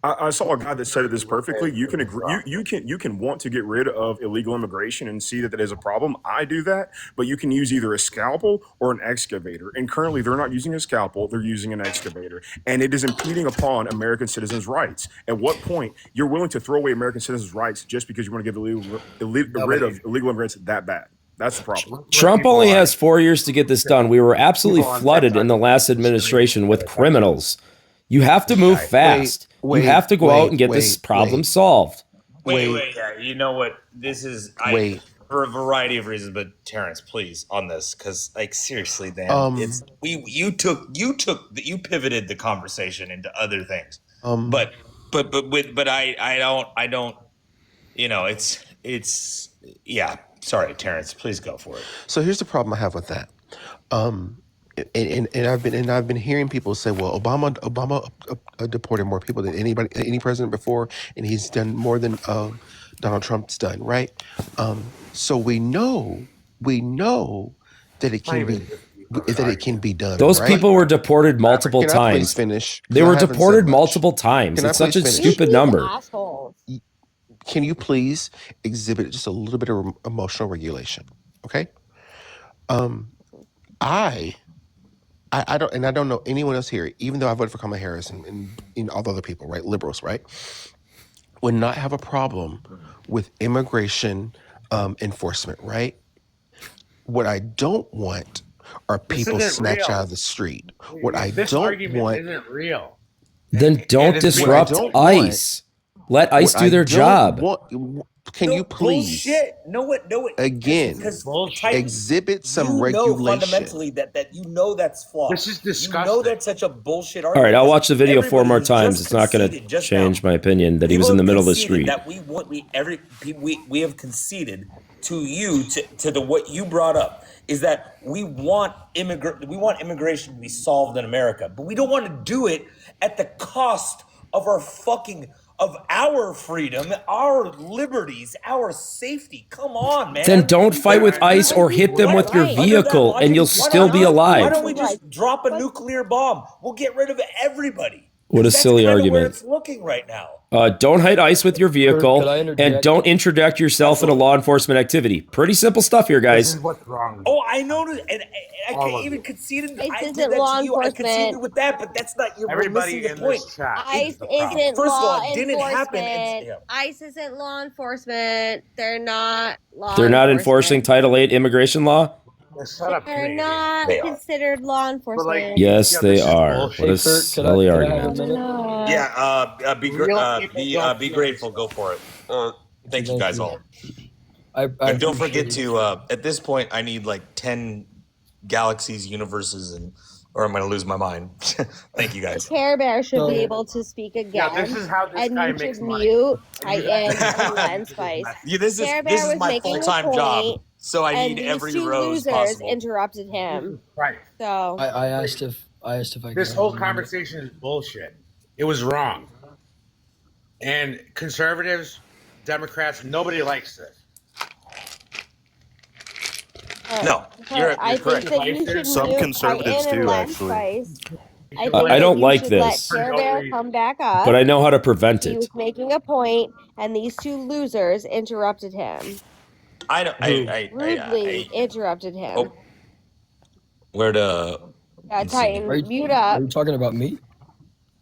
I saw a guy that said it this perfectly. You can agree, you can want to get rid of illegal immigration and see that that is a problem. I do that, but you can use either a scalpel or an excavator. And currently, they're not using a scalpel; they're using an excavator, and it is impeding upon American citizens' rights. At what point you're willing to throw away American citizens' rights just because you want to get rid of illegal immigrants that bad? That's the problem. Trump only has 4 years to get this done. We were absolutely flooded in the last administration with criminals. You have to move fast. You have to go out and get this problem solved. Wait. Yeah, you know what? This is for a variety of reasons, but Terrence, please on this, because like seriously, man, it's you pivoted the conversation into other things. But I don't. You know, it's yeah. Sorry, Terrence. Please go for it. So here's the problem I have with that. And I've been hearing people say, well, Obama deported more people than any president before, and he's done more than Donald Trump's done, right? So we know that it can be done. Those right? people were deported multiple Can I please times. finish? They were deported multiple times. Can I It's such a please finish? stupid number. Assholes. Can you please exhibit just a little bit of emotional regulation? Okay. I don't know anyone else here, even though I voted for Kamala Harris and all the other people, right? Liberals, right? Would not have a problem with immigration enforcement, right? What I don't want are people snatched out of the street. What I This don't argument want isn't real. Then don't disrupt ICE. Let ICE do their job. Can you please? Bullshit. No. Again, exhibit some regulation. Fundamentally that you know that's flawed. This is disgusting. You know that's such a bullshit All argument. right, I'll watch the video Everybody 4 more has times. just It's not going to conceded just change now. my opinion that he was in the middle of the street. That we have conceded to you to the what you brought up is that we want immigration to be solved in America, but we don't want to do it at the cost of our freedom, our liberties, our safety. Come on, man. Then don't fight with ICE or hit them with your vehicle, and you'll still be alive. Why don't we just drop a nuclear bomb? We'll get rid of everybody. What a silly Where argument. it's looking right now. Don't hit ICE with your vehicle, Could I and interject? don't interject yourself in a law enforcement activity. Pretty simple stuff here, This guys. is what's wrong. Oh, I noticed, and I All of even you. conceded. ICE I did isn't that law to you. I enforcement. conceded with that, but that's not your Everybody missing in the point. this chat. ICE is the problem. isn't First of all, law it didn't happen. enforcement. ICE isn't law enforcement. They're not law They're not enforcement. enforcing Title VIII immigration law? Shut up, They're Canadian. not They are. considered law enforcement. Yes, Yeah, they this is are. bullshit. What a Kurt, could silly I have argument. a minute? Yeah, Real people don't be feel grateful. Go for it. Thank you guys all. I And don't forget appreciate to at this point I need like 10 galaxies, universes, or I'm gonna lose my mind. Thank you guys. Care Bear should So- be able to speak again. Yeah, this is how this and guy you makes should money. mute And you Titan guys- and Lens Spice. Yeah, this Care is Bear was my making a full-time job, point, so I and need these every two rose losers possible. interrupted him. Right. So I asked if I could. This have whole a minute. conversation is bullshit. It was wrong. And conservatives, Democrats, nobody likes this. No, you're I correct. think that you should Some mute conservatives Titan and do, Lens actually. Spice. I think I that don't you like should this. Let Care Bear come back up. But I know how to prevent He it. was making a point, and these two losers interrupted him. I don't. Rudely interrupted him. Oh, where to? Titan, Are you, mute are up. you talking about me?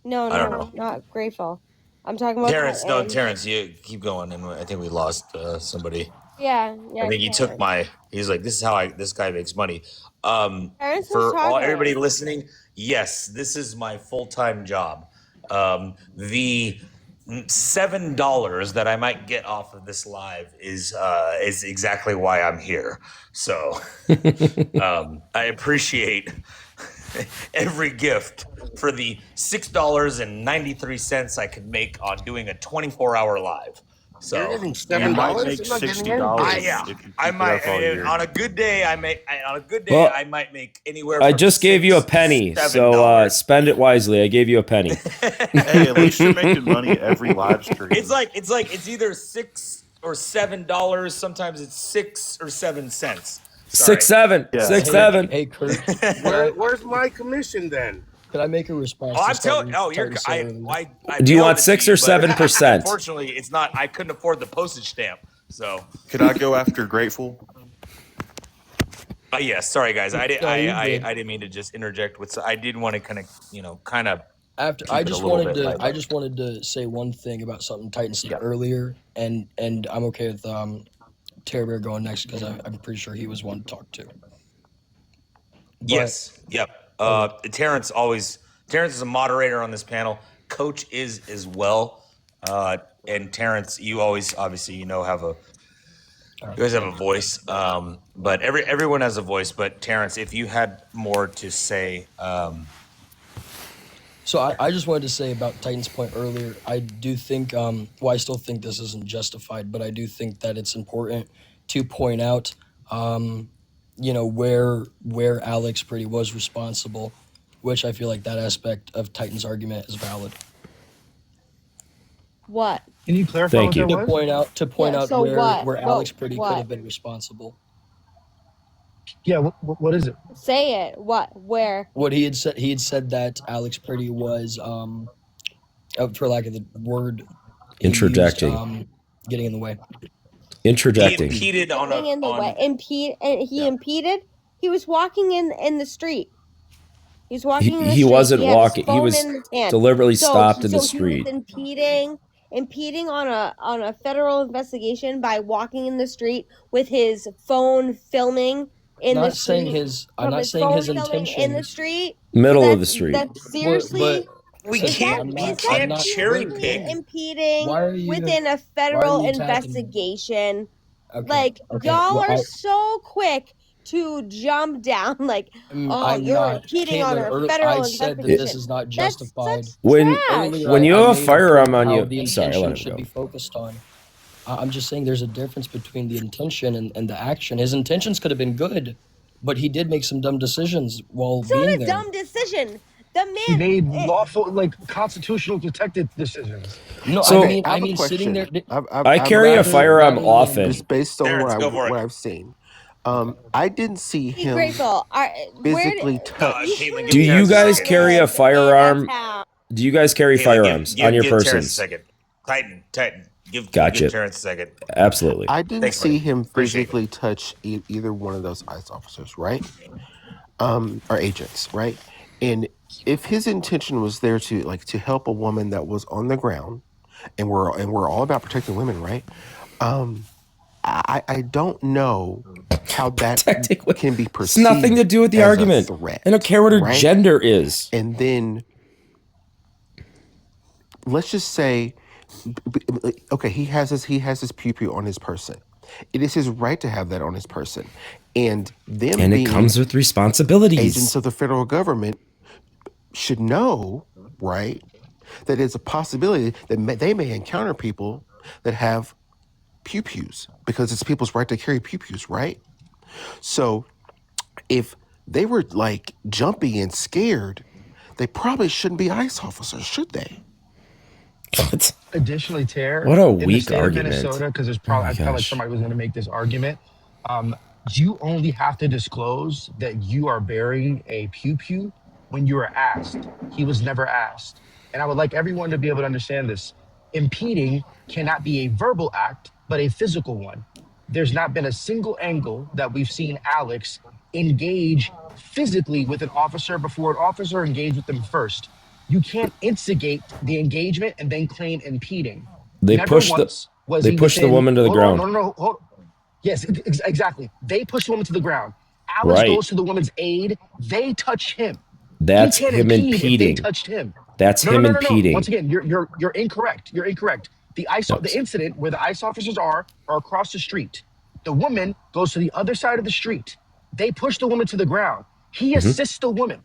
No, I don't know. not Grateful. I'm talking about Terrence, Titan. no, Terrence, you keep going, and I think we lost somebody. Yeah. I think he took my. He's like, this is how this guy makes money. Terrence was For all talking. everybody listening, yes, this is my full-time job. The $7 that I might get off of this live is exactly why I'm here. So I appreciate every gift for the $6.93 I could make on doing a 24-hour live. So You're getting You might $7? make You're not getting $60 anything. if you I keep it up all might year. on a good day. I might make anywhere. I from just gave you a $6 penny, to so $7. spend it wisely. I gave you a penny. Hey, at least you're making money every live stream. It's either $6 or $7. Sometimes it's 6 or 7 cents. Sorry. 6, 7, Yeah. 6, Hey, 7. hey, Kurt. Where's my commission then? Could I make a response? Oh, to I'm telling. something Oh, you're. Titan said earlier? Do you want mailed it to 6 you, or but 7%? Unfortunately, it's not. I couldn't afford the postage stamp. So. Could I go after Grateful? Yes. Sorry, guys. I did. No, you're good. I didn't mean to just interject with. I did want to kind of. After I just wanted to say one thing about something Titan said earlier, and I'm okay with Terry Bear going next because I'm pretty sure he was one to talk to. But, yes. Yep. Terrence is a moderator on this panel. Coach is as well. And Terrence, you always obviously have you guys have a voice. But everyone has a voice. But Terrence, if you had more to say. So I just wanted to say about Titan's point earlier, I do think, I still think this isn't justified, but I do think that it's important to point out, where Alex Pretti was responsible, which I feel like that aspect of Titan's argument is valid. What? Can you clarify Thank what you. that was? To point out so what? where Alex Pretti What? could have been responsible. Yeah, what is it? Say it. What? Where? What he had said that Alex Pretti was, for lack of the word, Interjecting. Getting in the way. Interjecting. He impeded on a. Getting in the on, way. He impeded. He was walking in the street. He was walking in the street. He wasn't had his walking. He phone was in his hand. deliberately stopped in the He street. was impeding on a federal investigation by walking in the street with his phone filming in the street. I'm not saying his intention in the street. Middle of the street. That's seriously. we Is can't. that- We is can't that cherry seriously pick. impeding Why are you within a why federal are you attacking me? investigation? Okay. Y'all Well, are so quick to jump down. I'm you're not. impeding on Caitlin, a federal I said that investigation. this is not That's justified. such When trash. when you have a firearm on how you, the sorry, I intention let him should go. be focused on. I'm just saying there's a difference between the intention and the action. His intentions could have been good, but he did make some dumb decisions while It's not being a there. dumb decision. The He man. made lawful, constitutional protected decisions. No, So- I I have mean a question. sitting there. I carry a firearm often. Just based on Terrence, go for it. what I've seen. I didn't see Be him grateful. physically touch. Caitlin, Do give you Terrence a guys second. carry a firearm? That's Do you guys carry Caitlin, firearms on your give Terrence a persons? second. Titan. Give Gotcha. Terrence a second. Absolutely. I didn't Thanks, see buddy. him Appreciate it. physically touch either one of those ICE officers, right? Or agents, right? And if his intention was there to help a woman that was on the ground, and we're all about protecting women, right? I don't know how that can be perceived. It's nothing to do with the as a argument. threat, I don't care what her right? gender is. And then let's just say, okay, he has his pew on his person. It is his right to have that on his person, and them And being it comes with responsibilities. agents of the federal government should know, right, that it's a possibility that they may encounter people that have pews because it's people's right to carry pews, right? So if they were jumpy and scared, they probably shouldn't be ICE officers, should they? Additionally, Tara, What a in the weak state argument. of Minnesota, because there's Oh my probably I felt like gosh. somebody was going to make this argument. You only have to disclose that you are bearing a pew when you are asked. He was never asked, and I would like everyone to be able to understand this. Impeding cannot be a verbal act, but a physical one. There's not been a single angle that we've seen Alex engage physically with an officer before an officer engaged with them first. You can't instigate the engagement and then claim impeding. They Never push once was the he push the within- woman to the hold on, ground. No, hold. Yes, exactly. They push the woman to the ground. Alex Right. goes to the woman's aid. They touch him. That's He can't him impede if they impeding. touched him. That's him No. impeding. Once again, you're incorrect. You're incorrect. The incident where the ICE officers are across the street. The woman goes to the other side of the street. They push the woman to the ground. He assists the woman.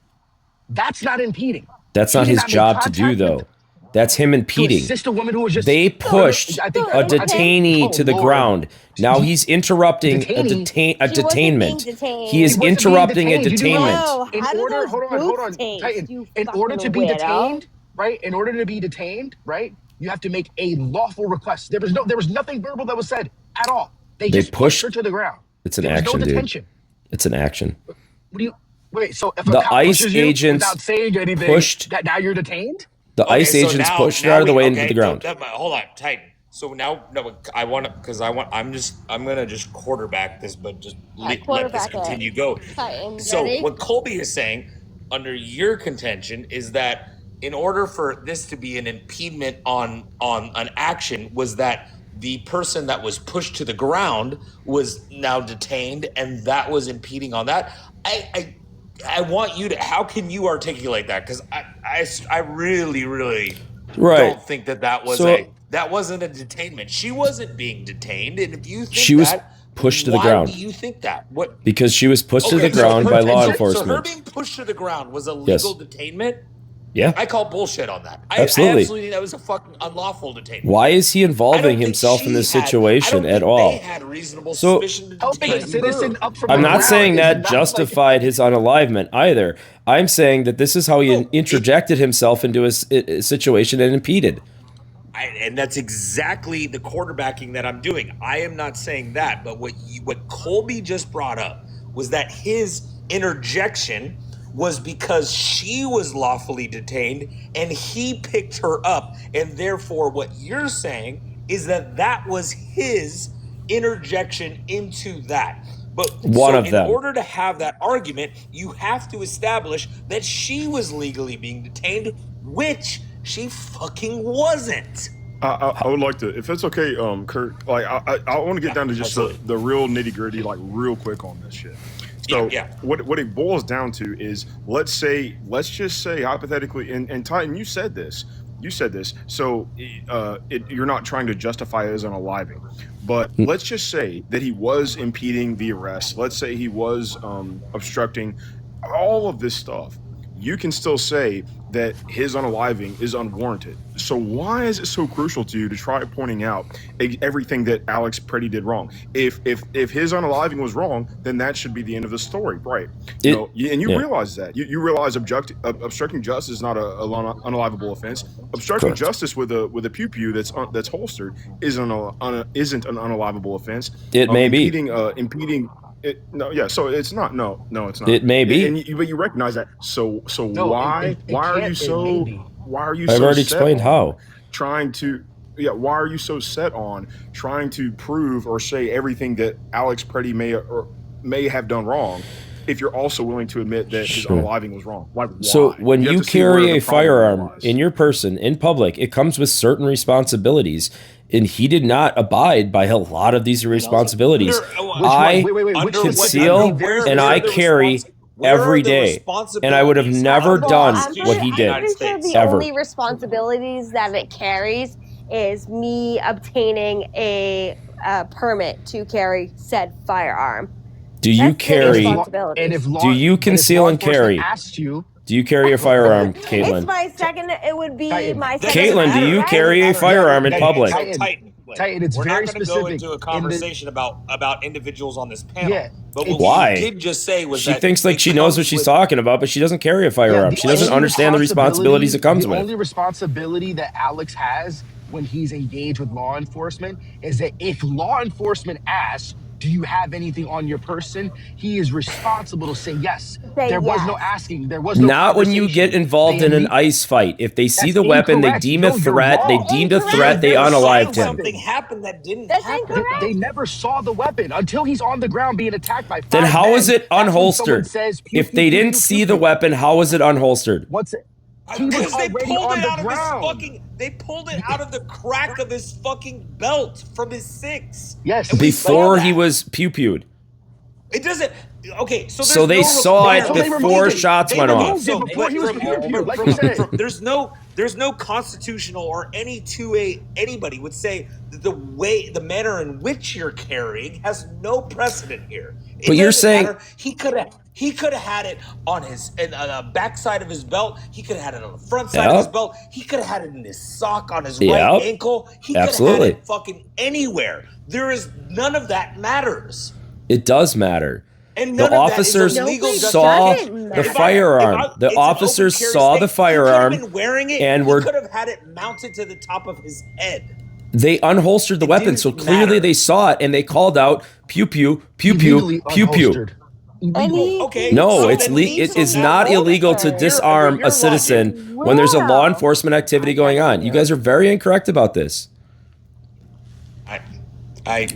That's not impeding. That's He not did his not make job to do, contact with though. That's him to impeding. assist a woman who was just. They pushed I think a detainee to the Lord. ground. Now he's interrupting a Detainee? detainment. detained. He is He wasn't being interrupting a detained. You do detainment. No, In how do order, those hold on, boots taste, Titan. you In order to fucking be weirdo? detained, right? In order to be detained, right? You have to make a lawful request. There was nothing verbal that was said at all. They just pushed her to the ground. It's an There was action, no dude. detention. It's an action. What do you wait? So if The a cop ICE pushes you agents without saying anything, pushed- that now you're detained? The ICE agents pushed her out of the way into the ground. Hold on, Titan. So now, no, I want to, because I'm gonna just quarterback this, but just let this quarterback it. continue go. Titan, So ready? what Colby is saying, under your contention, is that in order for this to be an impediment on an action, was that the person that was pushed to the ground was now detained, and that was impeding on that. I want you to. How can you articulate that? Because I really don't think that was that wasn't a detainment. She wasn't being detained, and if you think She was that, pushed to the why ground. do you think that? What? Because she was pushed to the ground by law enforcement. So her being pushed to the ground was a legal detainment. Yeah. I call bullshit on that. Absolutely. I absolutely think that was a fucking unlawful detainment. Why is he involving himself in this situation at all? They had reasonable suspicion to helping a citizen up from I'm the not ground saying is that not justified his unalivement either. I'm saying that this is how he interjected himself into a situation and impeded. And that's exactly the quarterbacking that I'm doing. I am not saying that, but what Colby just brought up was that his interjection was because she was lawfully detained and he picked her up, and therefore what you're saying is that that was his interjection into that. But One of them. In order to have that argument, you have to establish that she was legally being detained, which she fucking wasn't. I would like to, if it's okay, Kurt. Like, I want to get down to just the real nitty gritty, like real quick on this shit. So what it boils down to is, let's just say hypothetically, and Titan, you said this. So you're not trying to justify it as an unaliving, but let's just say that he was impeding the arrest. Let's say he was obstructing all of this stuff. You can still say that his unaliving is unwarranted. So why is it so crucial to you to try pointing out everything that Alex Pretti did wrong? If his unaliving was wrong, then that should be the end of the story, right? You realize that. You realize obstructing justice is not an unalivable offense. Obstructing justice with a pew pew that's holstered isn't an unalivable offense. It may be. Impeding. So it's not. No, it's not. It may be. But you recognize that. So No, why are you so? Why are you so? I've already explained how. Why are you so set on trying to prove or say everything that Alex Pretti may have done wrong, if you're also willing to admit that his unaliving was wrong? Like, why? So when you carry a firearm lies. in your person in public, it comes with certain responsibilities. And he did not abide by a lot of these responsibilities. I conceal and I carry every day. And I would have never done what he did. I'm pretty sure the ever. only responsibilities that it carries is me obtaining a permit to carry said firearm. Do you carry? Do you conceal and carry? Do you carry a firearm, Caitlin? It's my second. It would be my second. Caitlin, do you carry a firearm in public? Titan, it's We're very not going to specific. go into a conversation about individuals on this panel. Yeah. But what Why? we did just say was She that thinks like she knows what she's talking about, but she doesn't carry a firearm. She doesn't only understand the responsibilities it comes The with. only responsibility that Alex has when he's engaged with law enforcement is that if law enforcement asks, do you have anything on your person? He is responsible to say yes. There was no asking. There was no Not when you get involved in an ice fight. If they see the weapon, they deem a threat. They deemed a threat. They unalived him. Something happened that didn't That's happen. incorrect. They never saw the weapon until he's on the ground being attacked by five Then how men. is it That's when someone unholstered? says, pew, If pew, they pew, didn't pew, see pew, the pew. weapon, how is it unholstered? What's it? He was Because they already pulled on it the out of ground. his fucking. They pulled it out of the crack of his fucking belt from his six. Yes. And we saw Before that. he was pew-pewed. It doesn't. Okay, so So they saw it So they before removed it. shots They went off. removed it before he was pew pew, like you said. There's no constitutional or any 2A anybody would say that the manner in which you're carrying has no precedent here. But you're saying he could have had it on the back side of his belt. He could have had it on the front side of his belt. He could have had it in his sock on his right ankle. He could have had it fucking anywhere. There is none of that matters. It does matter. And the officers saw the firearm. The officers saw the firearm and he could have had it mounted to the top of his head. They unholstered the weapon, so clearly they saw it and they called out pew pew pew pew pew pew. Okay. No, it is not illegal to disarm a citizen when there's a law enforcement activity going on. You guys are very incorrect about this.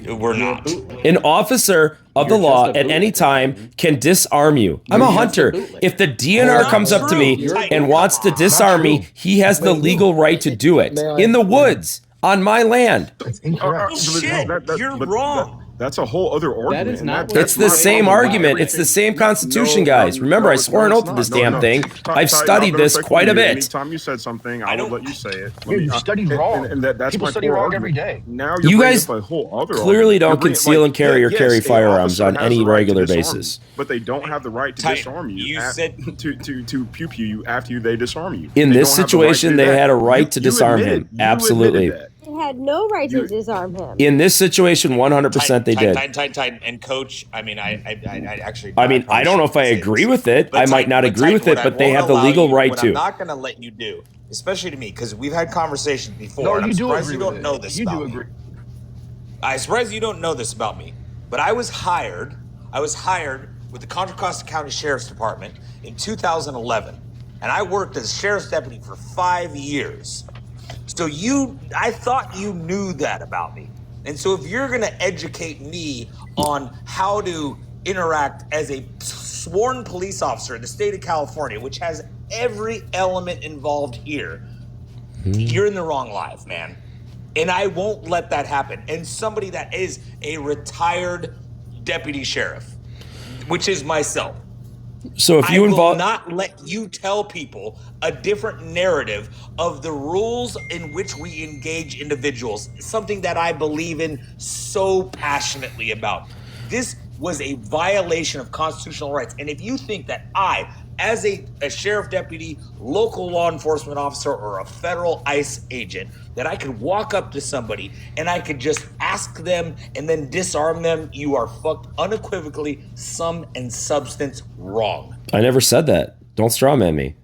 We're not. An officer of the law at any time can disarm you. I'm a hunter. If the DNR comes up to me and wants to disarm me, he has the legal right to do it in the woods on my land. You're wrong. That's a whole other argument. That is not it's the same argument. It's the same Constitution, guys. Remember, I swore an oath to this damn thing. I've studied this quite a bit. Anytime you said something, I would let you say it. You studied wrong. And that's People my study core wrong argument. every day. Now you guys a whole other clearly don't argument. conceal and carry or carry firearms on has any the right to regular disarm basis. you, but they don't have the right to disarm you. You said to pew pew you after they disarm you. In They this don't have the right to situation, do they that. had a right to You disarm admitted- him. you Absolutely. admitted that. They had no right to disarm him. In this situation, 100% they did. Titan. And coach, I mean, I actually. I don't know if I agree with it. I might not agree with it, but they have the won't legal allow you- right what to. I'm not going to let you do, especially to me, because we've had conversations before. No, and you I'm do surprised agree you don't with know it. this You about do me. agree. I'm surprised you don't know this about me. But I was hired with the Contra Costa County Sheriff's Department in 2011, and I worked as sheriff's deputy for 5 years. So I thought you knew that about me. And so if you're going to educate me on how to interact as a sworn police officer in the state of California, which has every element involved here, you're in the wrong life, man. And I won't let that happen. And somebody that is a retired deputy sheriff, which is myself. So if you I will involve, not let you tell people a different narrative of the rules in which we engage individuals, something that I believe in so passionately about. This was a violation of constitutional rights. And if you think that I, as a sheriff deputy, local law enforcement officer, or a federal ICE agent, that I could walk up to somebody and I could just ask them and then disarm them, you are fucked unequivocally sum and substance wrong. I never said that. Don't strawman me.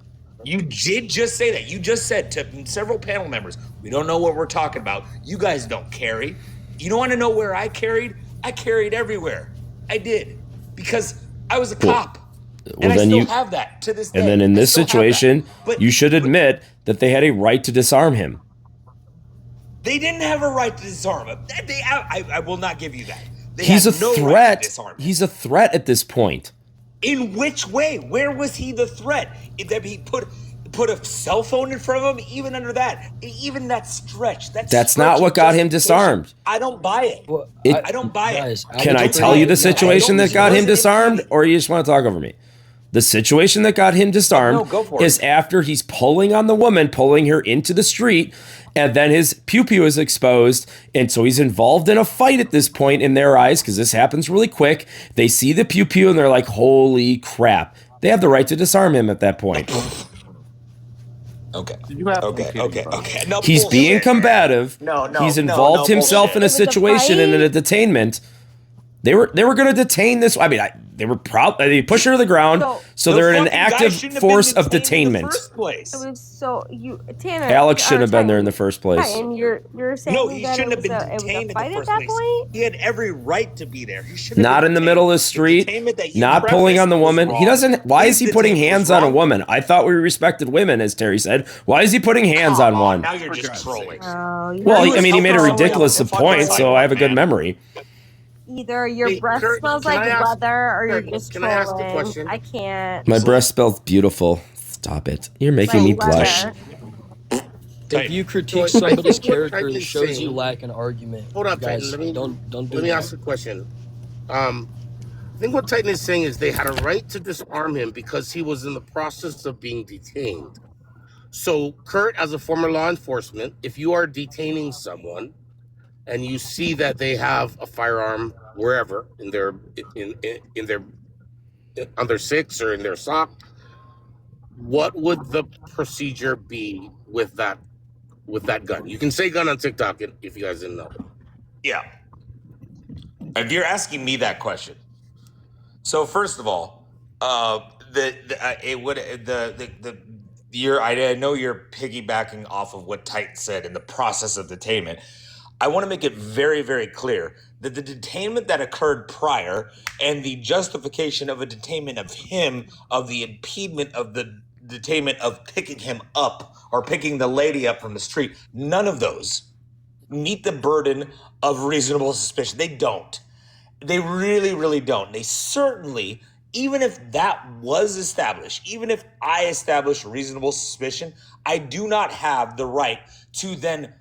You did just say that. You just said to several panel members, we don't know what we're talking about. You guys don't carry. You don't want to know where I carried? I carried everywhere. I did. Because I was a cop. And I still have that to this day. And then in this situation, But you should admit that they had a right to disarm him. they didn't have a right to disarm him. I will not give you that. They He's a had no right to threat. disarm him. He's a threat at this point. In which way? Where was he the threat? That he put a cell phone in front of him? Even under that, even that stretch. That's not what got him disarmed. I don't buy it. I don't buy it. Can I tell you the situation that got him disarmed, or you just want to talk over me? The situation that got him disarmed is after he's pulling on the woman, pulling her into the street, and then his pew-pew is exposed, and so he's involved in a fight at this point in their eyes, because this happens really quick. They see the pew-pew, and they're like, holy crap. They have the right to disarm him at that point. Okay. No, He's bullshit. being combative. He's involved himself in a situation and in a detainment. They were going to detain this. I mean, they were they pushed her to the ground, so they're in an active force of detainment. Tanner. Alex shouldn't have been there in the first place. Right, and you're saying No, he that shouldn't have it been was a detained in fight the at first that place. point. He had every right to be there. He should have Not been in the middle of the street, detainment that you not pulling on the prefaced was woman. He wrong. doesn't. Why is he His putting detainment was hands on a wrong. woman? I thought we respected women, as Terry said. Why is he putting hands on one? Now you're just trolling. Well, I mean, he made a ridiculous point, so I have a good memory. Either your breath smells like leather, or you're just trolling. Can I ask a question? I can't. My breath smells beautiful. Stop it. You're making me blush. If you critique somebody's character, it shows you lack an argument. Hold up, guys. Titan. Don't do Let me that. ask a question. think what Titan is saying is they had a right to disarm him because he was in the process of being detained. So, Kurt, as a former law enforcement, if you are detaining someone and you see that they have a firearm wherever in their on their six or in their sock, what would the procedure be with that gun? You can say gun on TikTok if you guys didn't know. Yeah. If you're asking me that question, so first of all, I know you're piggybacking off of what Titan said in the process of detainment. I want to make it very, very clear that the detainment that occurred prior and the justification of a detainment of him, of the impediment of the detainment of picking him up or picking the lady up from the street, none of those meet the burden of reasonable suspicion. They don't. They really, really don't. They certainly, even if that was established, even if I established reasonable suspicion, I do not have the right to then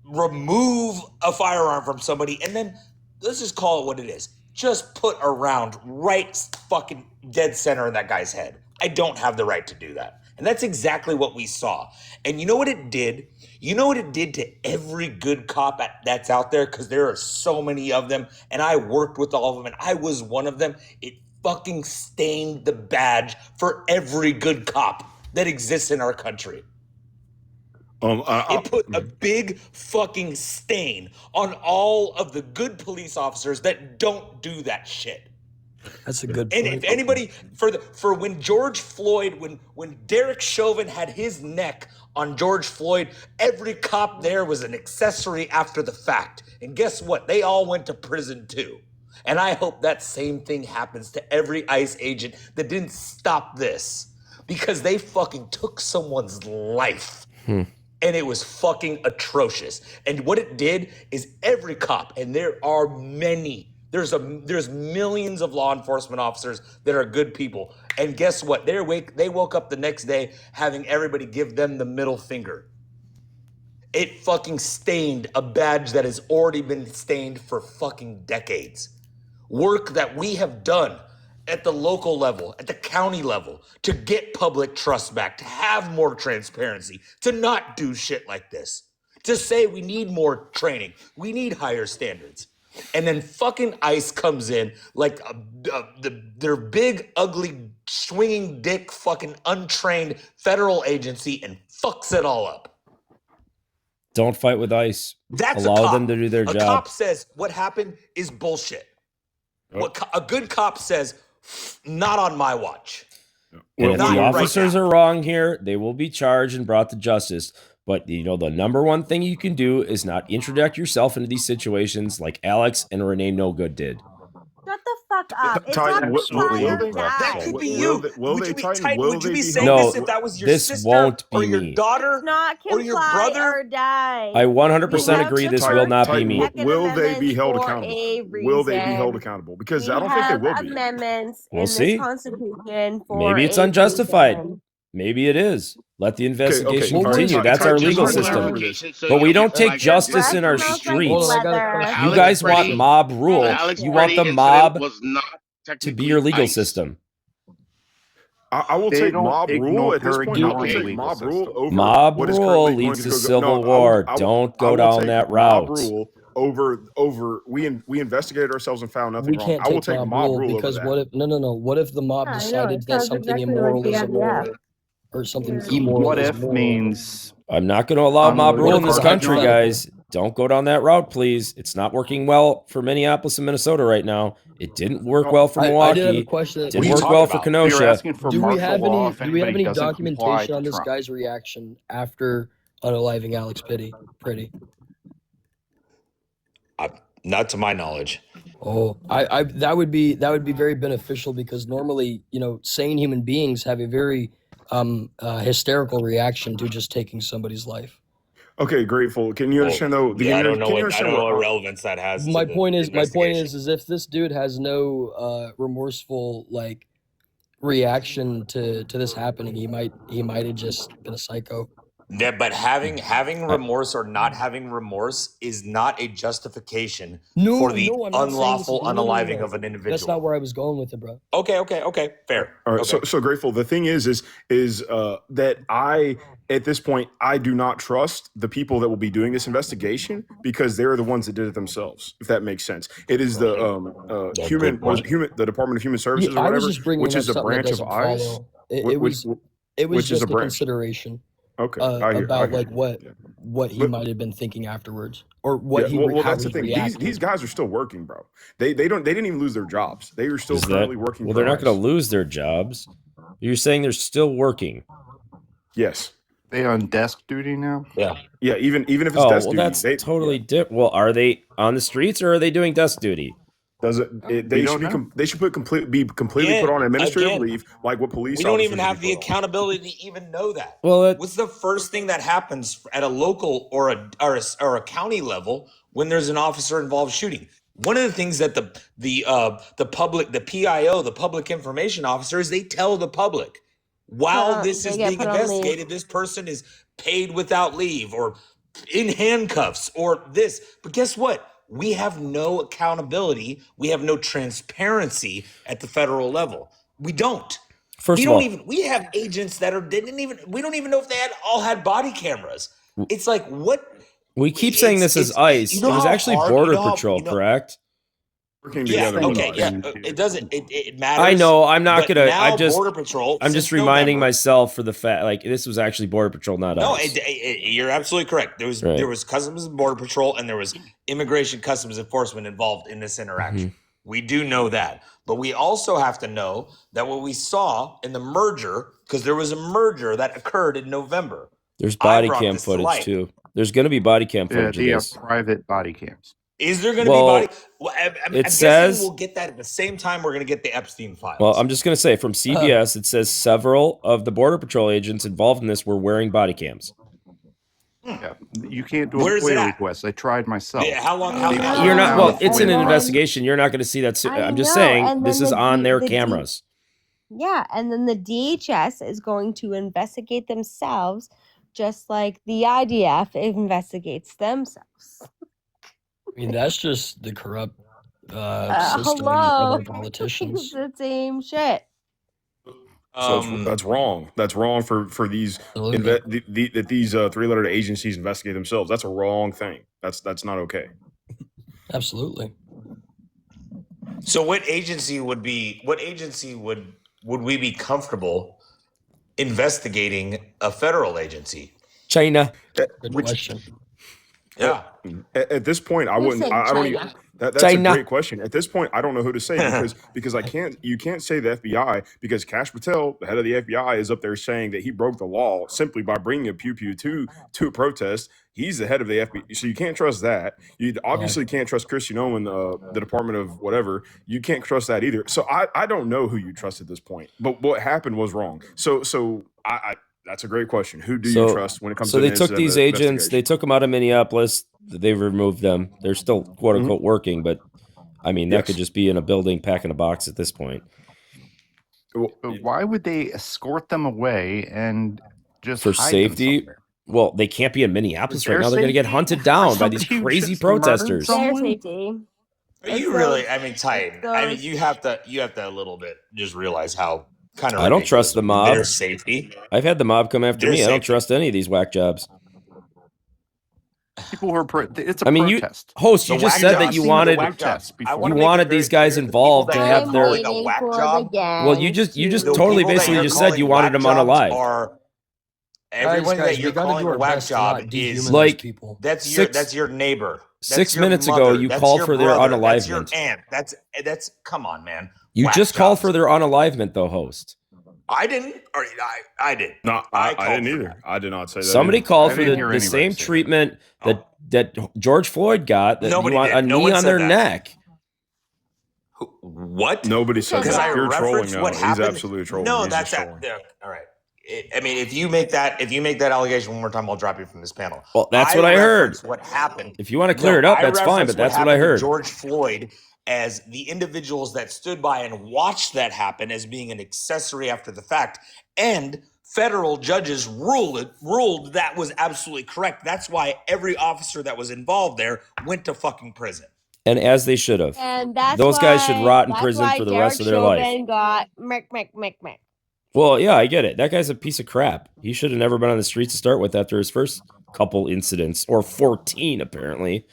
remove a firearm from somebody and then, let's just call it what it is, just put a round right fucking dead center in that guy's head. I don't have the right to do that. And that's exactly what we saw. And you know what it did? You know what it did to every good cop that's out there? Because there are so many of them, and I worked with all of them, and I was one of them. It fucking stained the badge for every good cop that exists in our country. It put a big fucking stain on all of the good police officers that don't do that shit. That's a good And point. if anybody for when George Floyd, when Derek Chauvin had his neck on George Floyd, every cop there was an accessory after the fact. And guess what? They all went to prison too. And I hope that same thing happens to every ICE agent that didn't stop this because they fucking took someone's life. And it was fucking atrocious. And what it did is every cop, and there are many, there's millions of law enforcement officers that are good people. And guess what? They woke up the next day having everybody give them the middle finger. It fucking stained a badge that has already been stained for fucking decades. Work that we have done at the local level, at the county level, to get public trust back, to have more transparency, to not do shit like this, to say we need more training, we need higher standards. And then fucking ICE comes in like their big, ugly, swinging dick, fucking untrained federal agency and fucks it all up. Don't fight with ICE. That's Allow a cop. them to do their A job. cop says what happened is bullshit. What a good cop says, not on my watch. And if Not the right officers now. are wrong here, they will be charged and brought to justice. But the number one thing you can do is not introduce yourself into these situations like Alex and Renee No Good did. Shut the fuck up. It's Titan, not fire or That die. could be will you. they- will Would they, you be Titan? Titan? Will Would you they be be saying held- this if that was your this sister won't or be your me. daughter It's not or your comply brother? or die. I 100% We have agree this the will not be Titan, me. Second will they be Amendment held for accountable? a Will they be held reason. accountable? Because We I don't think they have will be. amendments We'll in see. this Constitution for Maybe it's a unjustified. reason. Maybe it is. Let the investigation all right, continue. That's our Titan, legal just for system. clarification, So But you we don't don't take like justice in our Breath smells like streets. Hold on, I got a leather. question. You Alex guys want Pretti, mob rule. Alex You want Pretti the incident mob was not to be technically your legal ICE. system. I will They take don't mob rule ignore at this her point. I will ignoring take legal mob rule system. over Mob what is rule currently going leads to to go. civil No, war. Don't I go will down take that mob route. rule over we investigated ourselves and found nothing We wrong. can't I will take take mob mob rule rule over because that. what if no. What if the mob Yeah, I know. It decided that sounds something exactly like immoral the is immoral IDF. or something Yeah. immoral What is if moral? means I'm not going to allow mob rule What in if this it's country, hypothetical? guys. Don't go down that route, please. It's not working well for Minneapolis and Minnesota right now. It didn't work well for I did have a Milwaukee. question. Didn't what are you work talking well for about? We Kenosha. are asking for Do we martial have law any? if Do we have anybody any doesn't comply documentation to on this Trump. guy's reaction after unaliving Alex Pretti? Not to my knowledge. Oh, I that would be very beneficial because normally, sane human beings have a very hysterical reaction to just taking somebody's life. Okay, grateful. Can you understand though? Yeah, I don't know Can you what understand what relevance that has. My to the point is investigation. if this dude has no remorseful reaction to this happening, he might have just been a psycho. That, but having remorse or not having remorse is not a justification for the I'm not saying this unlawful is- no, unaliving no. of an individual. That's not where I was going with it, bro. Okay, fair. All right, Okay. so Grateful. The thing is that I, at this point, I do not trust the people that will be doing this investigation because they're the ones that did it themselves. If that makes sense, it is the the Department of Human Services or I whatever, was just bringing which up is a something that branch of doesn't ICE. follow. It was which is just a a branch. consideration. Okay, About like what he might have been thinking afterwards, or what he well, how that's the he thing. reacted. These guys are still working, bro. They didn't even lose their jobs. They are still currently working. Well, for they're not going ICE. to lose their jobs. You're saying they're still working. Yes. They on desk duty now? Yeah. Yeah, even if it's desk duty. That's totally different. Well, are they on the streets or are they doing desk duty? They should be completely put on administrative leave, like what police. We don't even have the accountability to even know that. Well, what's the first thing that happens at a local or a county level when there's an officer involved shooting? One of the things that the public, the PIO, the public information officers, they tell the public while this is being investigated, this person is paid without leave or in handcuffs or this. But guess what? We have no accountability. We have no transparency at the federal level. We don't. We have agents that we don't even know if they all had body cameras. It's like, what? We keep saying this is ICE. It was actually Border Patrol, correct? Working together. It doesn't. It matters. I know. I'm not gonna. I'm just Border Patrol. I'm just reminding myself for the fact, like this was actually Border Patrol, not ICE. You're absolutely correct. There was Customs and Border Patrol, and there was Immigration Customs Enforcement involved in this interaction. Mm-hmm. We do know that, but we also have to know that what we saw in the merger, because there was a merger that occurred in November. There's body cam footage too. There's going to be body cam footage. Yeah, they have private body cams. Is there going to be body? Well, I'm says guessing we'll get that at the same time we're going to get the Epstein files. Well, I'm just going to say from CBS, it says several of the Border Patrol agents involved in this were wearing body cams. Yeah, you can't do a FOIA request. I tried myself. Yeah, how long? You're not. Well, it's an investigation. You're not going to see that. I'm just saying this is on their cameras. Yeah, and then the DHS is going to investigate themselves, just like the IDF investigates themselves. I mean, that's just the corrupt system of our politicians. It's the same shit. So that's wrong. That's wrong for these these three-lettered agencies investigate themselves. That's a wrong thing. That's not okay. Absolutely. So, what agency would we be comfortable investigating a federal agency? China. Good question. Yeah. At this point, I wouldn't. I don't even. That's a great question. At this point, I don't know who to say because you can't say the FBI because Kash Patel, the head of the FBI, is up there saying that he broke the law simply by bringing a pew-pew to a protest. He's the head of the FBI, so you can't trust that. You obviously can't trust Christian Owen, the Department of whatever. You can't trust that either. So I don't know who you trust at this point. But what happened was wrong. So I that's a great question. Who do you trust when it comes to they took these agents, they took them out of Minneapolis, they removed them. They're still quote unquote working, but I mean that could just be in a building packing a box at this point. But why would they escort them away and just for hide safety? Them well, they can't be in Minneapolis right now. They're going to get hunted down by these crazy protesters. Their safety. Are you really? I mean, Titan. I mean, you have to a little bit just realize how kind of. I don't trust the mob. Their safety. I've had the mob come after me. I don't trust any of these whack jobs. People who are it's a protest. You just said that you wanted these guys involved to have their whack job. Well, you just totally basically just said you wanted them unalive. Everyone that you're calling a whack job is like that's your neighbor. 6 minutes ago, you called for their unalivement. That's your aunt. That's come on, man. You just called for their unalivement, though, host. I didn't. Or I did. No, I didn't either. I did not say that. Somebody called for the same treatment that George Floyd got. That you want a knee on their neck. What? Nobody said that. You're trolling now. He's absolutely trolling. No, that's all right. I mean, if you make that allegation one more time, I'll drop you from this panel. Well, that's what I heard. What happened? If you want to clear it up, that's fine. But that's what I heard. George Floyd, as the individuals that stood by and watched that happen, as being an accessory after the fact, and federal judges ruled that was absolutely correct. That's why every officer that was involved there went to fucking prison. And as they should have. And that's Those why, guys should rot in that's prison why for the Derek rest of their life. Chauvin got mech. Well, yeah, I get it. That guy's a piece of crap. He should have never been on the streets to start with after his first couple incidents, or 14 apparently.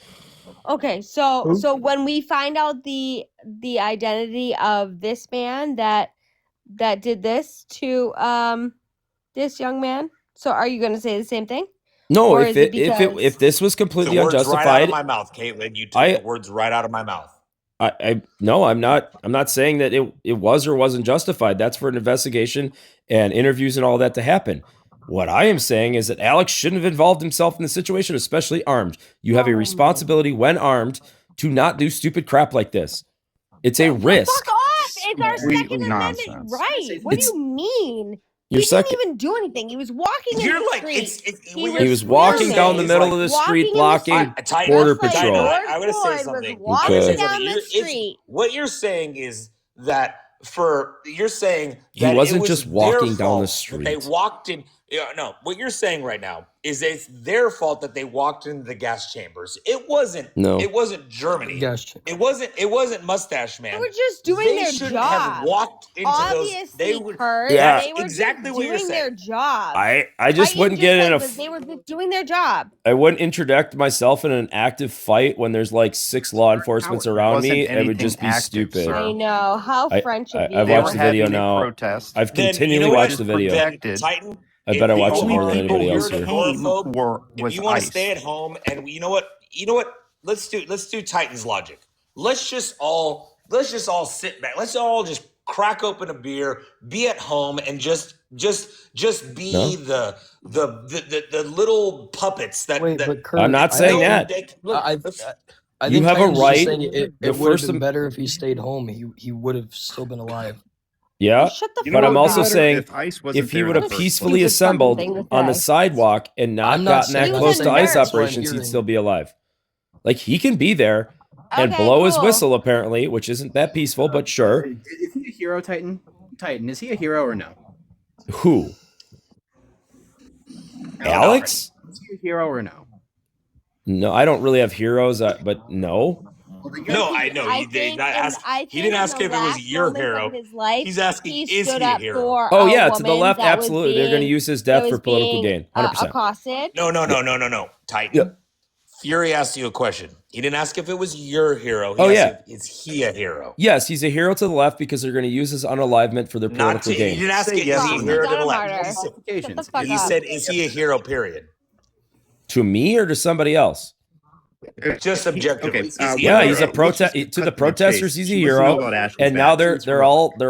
Okay, so when we find out the identity of this man that did this to this young man, so are you going to say the same thing? No, Or if is it if this was completely The words unjustified, right out of my mouth, Caitlin. You took the words right out of my mouth. No, I'm not saying that it was or wasn't justified. That's for an investigation and interviews and all that to happen. What I am saying is that Alex shouldn't have involved himself in the situation, especially armed. You have a responsibility when armed to not do stupid crap like this. It's a risk. Fuck off! It's our Second nonsense. Amendment right. What do you mean? Your He second- didn't even do anything. He was walking in You're the like, street. He was walking down the middle of the street, blocking border patrol. I'm going to say something. walking Okay. down the street. What you're saying is that He that wasn't it was just walking their down the fault that street. They walked in. No, what you're saying right now is it's their fault that they walked into the gas chambers. It wasn't. No. It wasn't Germany. It wasn't Mustache Man. They were just doing They their shouldn't job. have walked into Obviously, those. They would. Kurt, Yeah. they were exactly just what you're doing saying. their job. I just What wouldn't you get just in a said was they were just doing their job. I wouldn't interject myself in an active fight when there's like 6 law enforcements around wasn't me. It would anything just be active, stupid. sir. I know. How French of you. I've watched the They were video having a now. protest. I've Then, continually you know watched what? the video. Protected. Titan. I bet I if watched you it more are- than anybody if else you're here. an agoraphobe, if was you want to ICE. stay at home, and you know what? Let's do Titan's logic. Let's just all sit back. Let's all just crack open a beer, be at home, and just be No. the little puppets that. Wait, that but Kurt, I'm not saying that. I You think have a Titan's just right- saying it the would have first been am- better if he stayed home. He would have still been alive. Yeah, Shut the but fuck I'm also up. saying If ICE wasn't if he there would in have the first peacefully place. assembled Stupid fucking thing to on the say. sidewalk and not I'm not gotten that saying- I'm close saying to ICE that's what I'm operations, he'd hearing. still be alive. Like he can be there and Okay, blow his cool. whistle apparently, which isn't that peaceful, but sure. Is he a hero, Titan? Titan, is he a hero or no? Who? Alex? Is he a hero or no? No, I don't really have heroes, but no. No, I know. I He think did not in- ask. I He think didn't in ask the if it was last your moments hero. of his life, He's asking, he is stood he a up hero? for Oh a yeah, to the woman left, that was absolutely. They're going to being- use his that death was for political being, gain. 100%. accosted. No. Titan. Yeah. Fury asked you a question. He didn't ask if it was your hero. He Oh, asked yeah. if, is he a hero? Yes, he's a hero to the left because they're going to use his unalivement for their Not political to, he gain. didn't ask Say it, yes is he or a no. hero to He's the not a left? martyr. He said, Shut the Qualifications. fuck he up. said, is he a hero, period? To me or to somebody else? Just objectively. Okay, Is he Yeah, a he's a hero? protest let's just to the cut to the protesters. chase. He's a She doesn't know hero, about Ashley's and now back. they're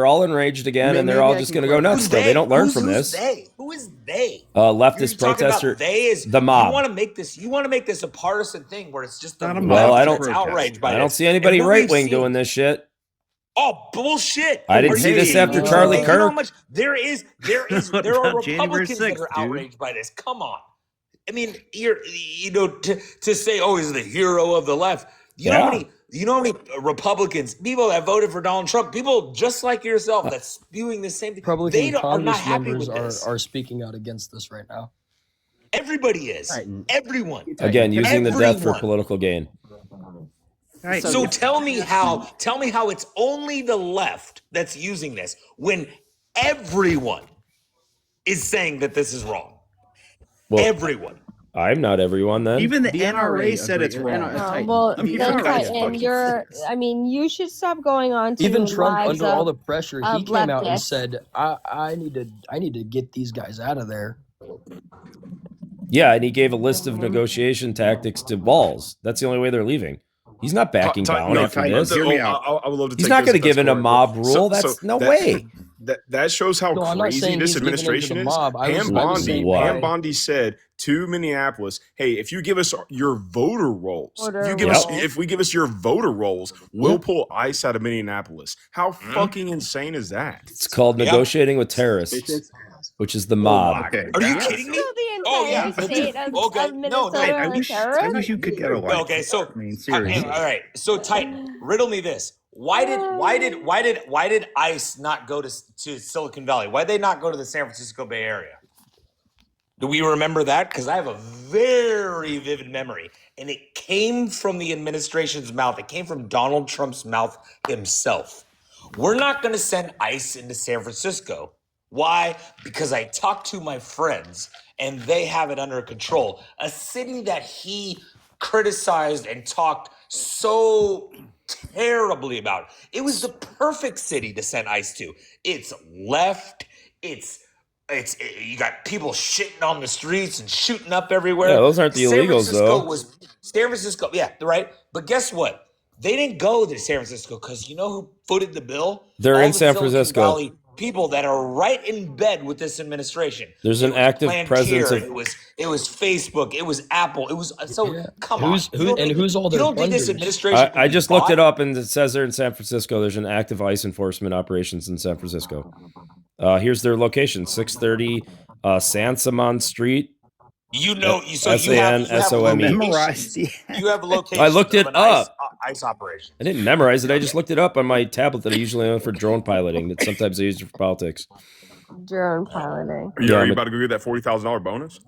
all enraged again, and they're Maybe all I just can going to go nuts. Who's Still, they don't learn Who's- from who's this. They? Who is they? Leftist You're talking about protester, they is the mob. You want to make this a partisan thing where it's just the Not a left mob, Well, I it's a don't- that's protest. outraged by I don't this. see anybody And what right we've wing seen- doing this shit. Oh bullshit! I didn't Are see you this kidding after me? Charlie You know how Kirk. much there are About Republicans January that 6th, are dude. outraged by this. Come on. I mean, to say, oh, he's the hero of the left. You know how many Republicans, people that voted for Donald Trump, people just like yourself that's spewing the same thing. Republican They are not Congress happy members with this. are speaking out against this right now. Everybody is. Titan. Everyone. Again, using the death for Everyone. political gain. Right. So tell me how it's only the left that's using this when everyone is saying that this is wrong. Well, Everyone. I'm not everyone then. Even the The NRA said it's agreed. wrong. Titan. Well, I mean, then you guys Titan, fucking- you should stop going on to Even Trump, lives under all of- the pressure, he of came out and leftists. said, "I need to get these guys out of there." Yeah, and he gave a list of negotiation tactics to Walls. That's the only way they're leaving. He's not backing down after this. Hear me out. I would love to He's take not this going to give in a forward. mob rule. That's no way. That shows how No, I'm not crazy saying this he's giving into administration the is. mob. I was saying why. Pam Bondi said to Minneapolis, "Hey, if you give us your voter rolls, Voter you give rolls. us if we give us your voter rolls, we'll pull ICE out of Minneapolis." How fucking insane is that? It's called negotiating with terrorists, which is the mob. Okay. Are you kidding me? So the entire Oh, yeah. state of, Okay. of No, Minnesota I are wish terrorists? you could get a life. Okay, so I mean, seriously. all right. So Titan, riddle me this. Why did ICE not go to Silicon Valley? Why did they not go to the San Francisco Bay Area? Do we remember that? Because I have a very vivid memory. And it came from the administration's mouth. It came from Donald Trump's mouth himself. We're not going to send ICE into San Francisco. Why? Because I talked to my friends and they have it under control. A city that he criticized and talked so terribly about. It was the perfect city to send ICE to. It's left. It's you got people shitting on the streets and shooting up everywhere. Yeah, those aren't the illegals, though. San Francisco, yeah, right. But guess what? They didn't go to San Francisco because you know who footed the bill? They're All in the San Silicon Francisco. Valley people that are right in bed with this administration. There's an active presence of. It was Facebook. It was Apple. It was come on. Who's all You their don't think this funders? administration? I just looked it up and it says they're in San Francisco. There's an active ICE enforcement operations in San Francisco. Here's their location: 630 Sansamon Street. You know, SANSOME. You have locations. I looked it of an up. ICE operation. I didn't memorize it. I just looked it up on my tablet that I usually own for drone piloting. That sometimes I use for politics. Drone piloting. Are you about to go get that $40,000 bonus?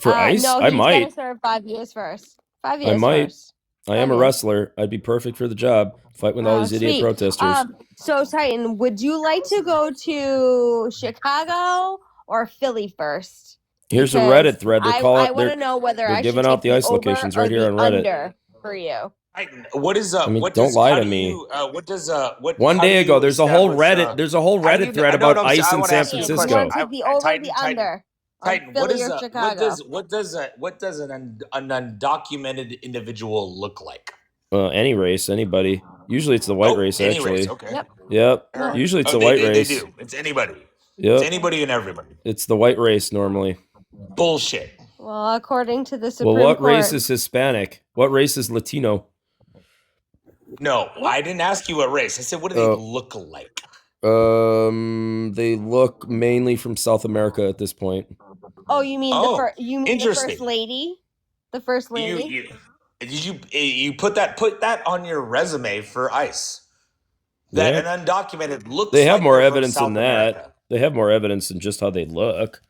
For ICE? No, I he's might. gonna serve 5 years first. 5 years I might. first. I am a wrestler. I'd be perfect for the job. Fight with all these idiot Sweet. protesters. So Titan, would you like to go to Chicago or Philly first? Here's a Because Reddit thread. They're calling. I want to know whether they're I giving should out take the ICE over locations or right here the on Reddit. under for you. What is I mean, what don't does, lie how to do me. you, what does what One how day do ago, you there's a whole establish, Reddit. There's a whole Reddit thread I know about what I'm ICE saying. I in wanna San ask you a Francisco. You want to take the over or the under? Titan, On what Philly is or Chicago? what does an undocumented individual look like? Any race, anybody. Usually it's the white race, Any actually. race, okay. Yep. All right. Usually it's the they, white they, race. They do. It's anybody. Yep. It's anybody and everybody. It's the white race normally. Bullshit. Well, according to the Supreme Well, what Court, race is Hispanic? What race is Latino? No, I didn't ask you what race. I said, what do they look like? They look mainly from South America at this point. oh, you mean the interesting. first lady? The first lady? You put that on your resume for ICE. That an undocumented looks. They have like more they're from evidence South than that. America. They have more evidence than just how they look.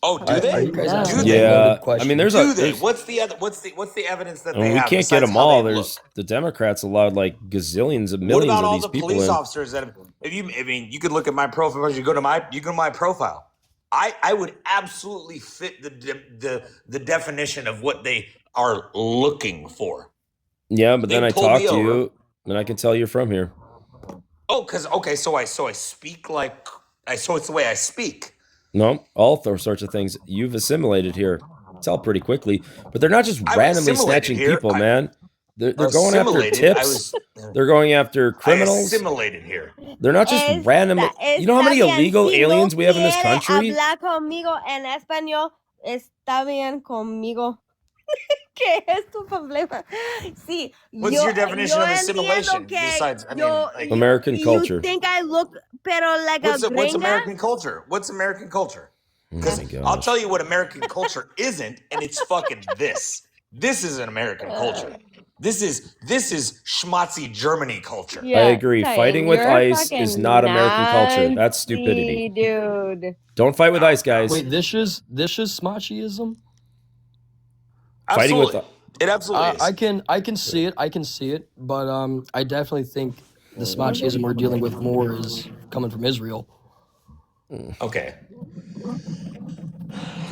Oh, do they? Are you guys asking Yeah, loaded questions? I mean, there's Do a. they? There's, What's the evidence that I mean, they we have? can't get besides them how all. they There's look? the Democrats allowed like gazillions of What millions about of all these the people police in. officers that you could look at my profile. You go to my profile. I would absolutely fit the definition of what they are looking for. Yeah, but then I pulled talk me to over. you, and I can tell you're from here. Oh, so I speak like so it's the way I speak. No, all sorts of things you've assimilated here. Tell pretty quickly, but they're not just I've randomly assimilated snatching here. people, man. They're going after Assimilated, tips. They're going after I criminals. assimilated here. They're not just randomly. You know how many illegal aliens we have in this country? Hablar conmigo en español. Está bien conmigo. ¿Qué es tu problema? Sí. What's your definition of assimilation besides? American culture. You think I look, pero like What's a gringa? American culture? What's American culture? Because I'll tell you what American culture isn't, and it's fucking this. This is an American culture. This is schmatzy Germany culture. I agree. Fighting with ICE is not American culture. That's stupidity. Dude. Don't fight with ICE, guys. Wait, this is smachyism? Fighting with it absolutely is. I can see it, but I definitely think the smachyism we're dealing with more is coming from Israel. Okay.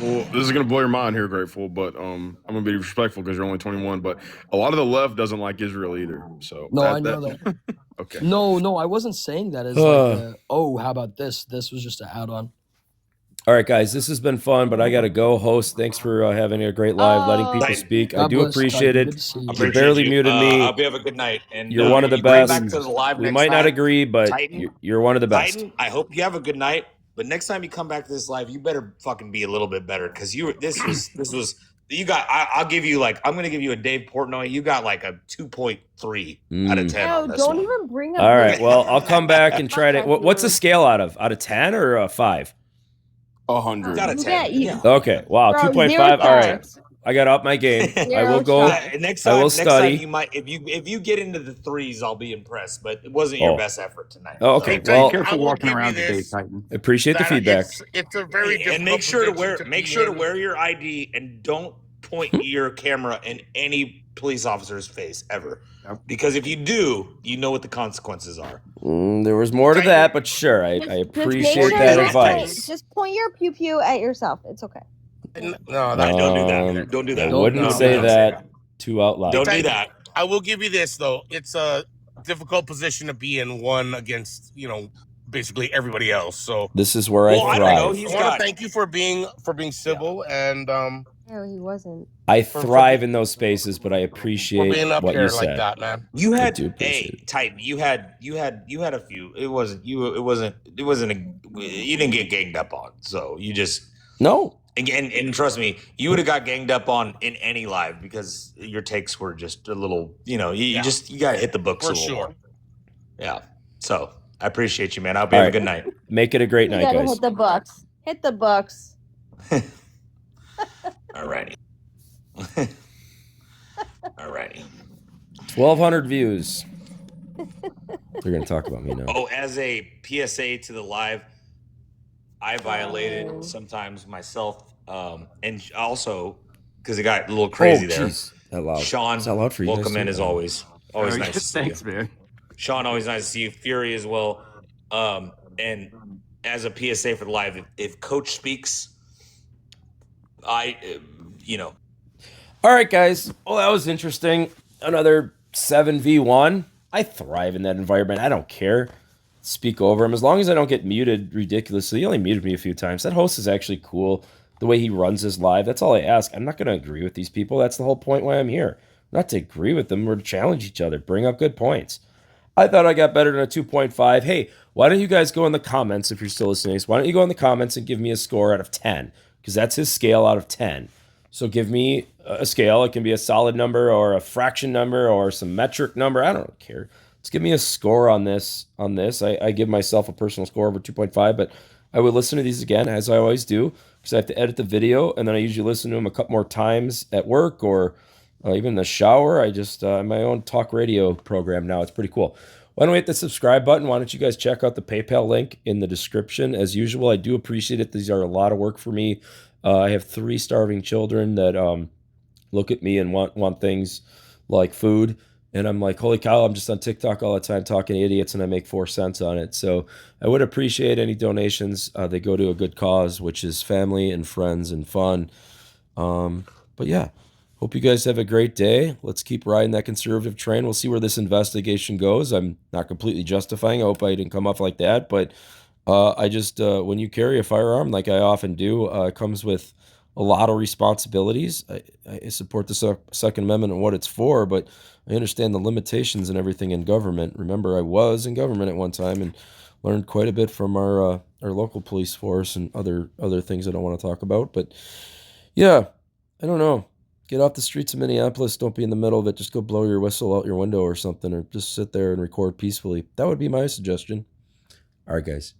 Well, this is gonna blow your mind here, Grateful, but I'm gonna be respectful because you're only 21. But a lot of the left doesn't like Israel either. So No, I know that. Okay. No, I wasn't saying that as like, oh, how about this? This was just an add-on. All right, guys, this has been fun, but I got to go. Host, thanks for having a great live, letting people speak. I do appreciate it. You barely muted me. I hope you have a good night. And you're one of the bring best. Back to the live we next might not time. agree, but you're one of the best. Titan, I hope you have a good night. But next time you come back to this live, you better fucking be a little bit better because this was you got. I'll give you like I'm gonna give you a Dave Portnoy. You got like a 2.3 out of 10. No, on this don't one. even bring up. All right, well, I'll come back and try to. What's the scale out of 10 or a 5? 100. Got a 10. Yeah. Okay, wow, Bro, 2.5. zero All right, I got to up my game. I will go. Next I time, will next time study. you might if you get into the threes, I'll be impressed. But it wasn't your best effort tonight. Oh, okay. So. Well, I will give you this. appreciate the feedback. It's a very difficult And make sure to position wear your ID and don't point your camera in any police officer's face ever. Because if you do, you know what the consequences are. There was more to that, but sure, I Just make appreciate sure that to advice. just point your pew pew at yourself. It's okay. No, don't do that. Don't do that. I wouldn't say that too out loud. Don't do that. I will give you this though. It's a difficult position to be in, one against basically everybody else. So this is where I thrive. I want to thank you for being civil and No, he wasn't. I thrive in those spaces, but I appreciate being up what here you like said. that, man. You I had do appreciate it. Titan. You had a few. It wasn't you didn't get ganged up on. So you just no. Again, and trust me, you would have got ganged up on in any live because your takes were just a little. You got to hit the books For a little sure. more. Yeah. So I appreciate you, man. I hope you have a good night. Make it a great You night, gotta guys. hit the books. Hit the books. Alrighty. Alrighty. 1,200 views. They're gonna talk about me now. Oh, as a PSA to the live, I violated sometimes myself, and also because it got a little crazy there. That loud. Sean, Is that loud for you welcome guys in too? as always. Always nice to see Thanks, you. man. Sean, always nice to see you. Fury as well. And as a PSA for the live, if Coach speaks, All right, guys. Well, that was interesting. Another 7v1. I thrive in that environment. I don't care. Speak over him. As long as I don't get muted ridiculously. He only muted me a few times. That host is actually cool. The way he runs his live. That's all I ask. I'm not going to agree with these people. That's the whole point why I'm here. Not to agree with them. We're to challenge each other. Bring up good points. I thought I got better than a 2.5. Hey, why don't you guys go in the comments if you're still listening? Why don't you go in the comments and give me a score out of 10? Because that's his scale out of 10. So give me a scale. It can be a solid number or a fraction number or some metric number. I don't care. Let's give me a score on this. I give myself a personal score over 2.5, but I would listen to these again, as I always do, because I have to edit the video, and then I usually listen to them a couple more times at work or even in the shower. I just, my own talk radio program now. It's pretty cool. Why don't we hit the subscribe button? Why don't you guys check out the PayPal link in the description? As usual, I do appreciate it. These are a lot of work for me. I have 3 starving children that look at me and want things like food. And I'm like, holy cow, I'm just on TikTok all the time talking to idiots, and I make 4 cents on it. So I would appreciate any donations. They go to a good cause, which is family and friends and fun. But yeah, hope you guys have a great day. Let's keep riding that conservative train. We'll see where this investigation goes. I'm not completely justifying. I hope I didn't come off like that. But I just, when you carry a firearm, like I often do, it comes with a lot of responsibilities. I support the Second Amendment and what it's for, but I understand the limitations and everything in government. Remember, I was in government at one time and learned quite a bit from our local police force and other things I don't want to talk about. But yeah, I don't know. Get off the streets of Minneapolis. Don't be in the middle of it. Just go blow your whistle out your window or something, or just sit there and record peacefully. That would be my suggestion. All right, guys.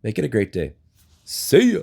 Make it a great day. See ya.